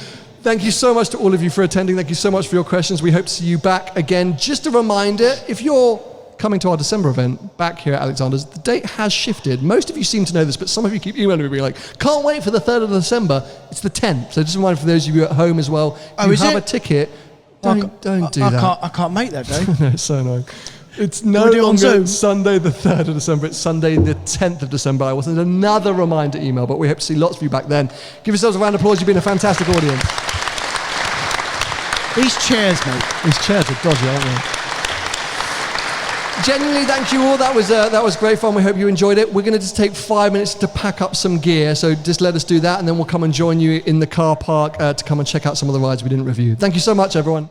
[SPEAKER 1] Thank you so much to all of you for attending. Thank you so much for your questions. We hope to see you back again. Just a reminder, if you're coming to our December event back here at Alexander's, the date has shifted. Most of you seem to know this, but some of you keep emailing me being like, can't wait for the 3rd of December. It's the 10th. So just a reminder for those of you at home as well, if you have a ticket, don't do that.
[SPEAKER 2] I can't make that day.
[SPEAKER 1] No, it's so annoying. It's no longer Sunday the 3rd of December, it's Sunday the 10th of December. I will send another reminder email, but we hope to see lots of you back then. Give yourselves a round of applause, you've been a fantastic audience.
[SPEAKER 2] These chairs, mate.
[SPEAKER 1] These chairs are dodgy, aren't they? Genuinely, thank you all. That was great fun. We hope you enjoyed it. We're going to just take 5 minutes to pack up some gear, so just let us do that, and then we'll come and join you in the car park to come and check out some of the rides we didn't review. Thank you so much, everyone.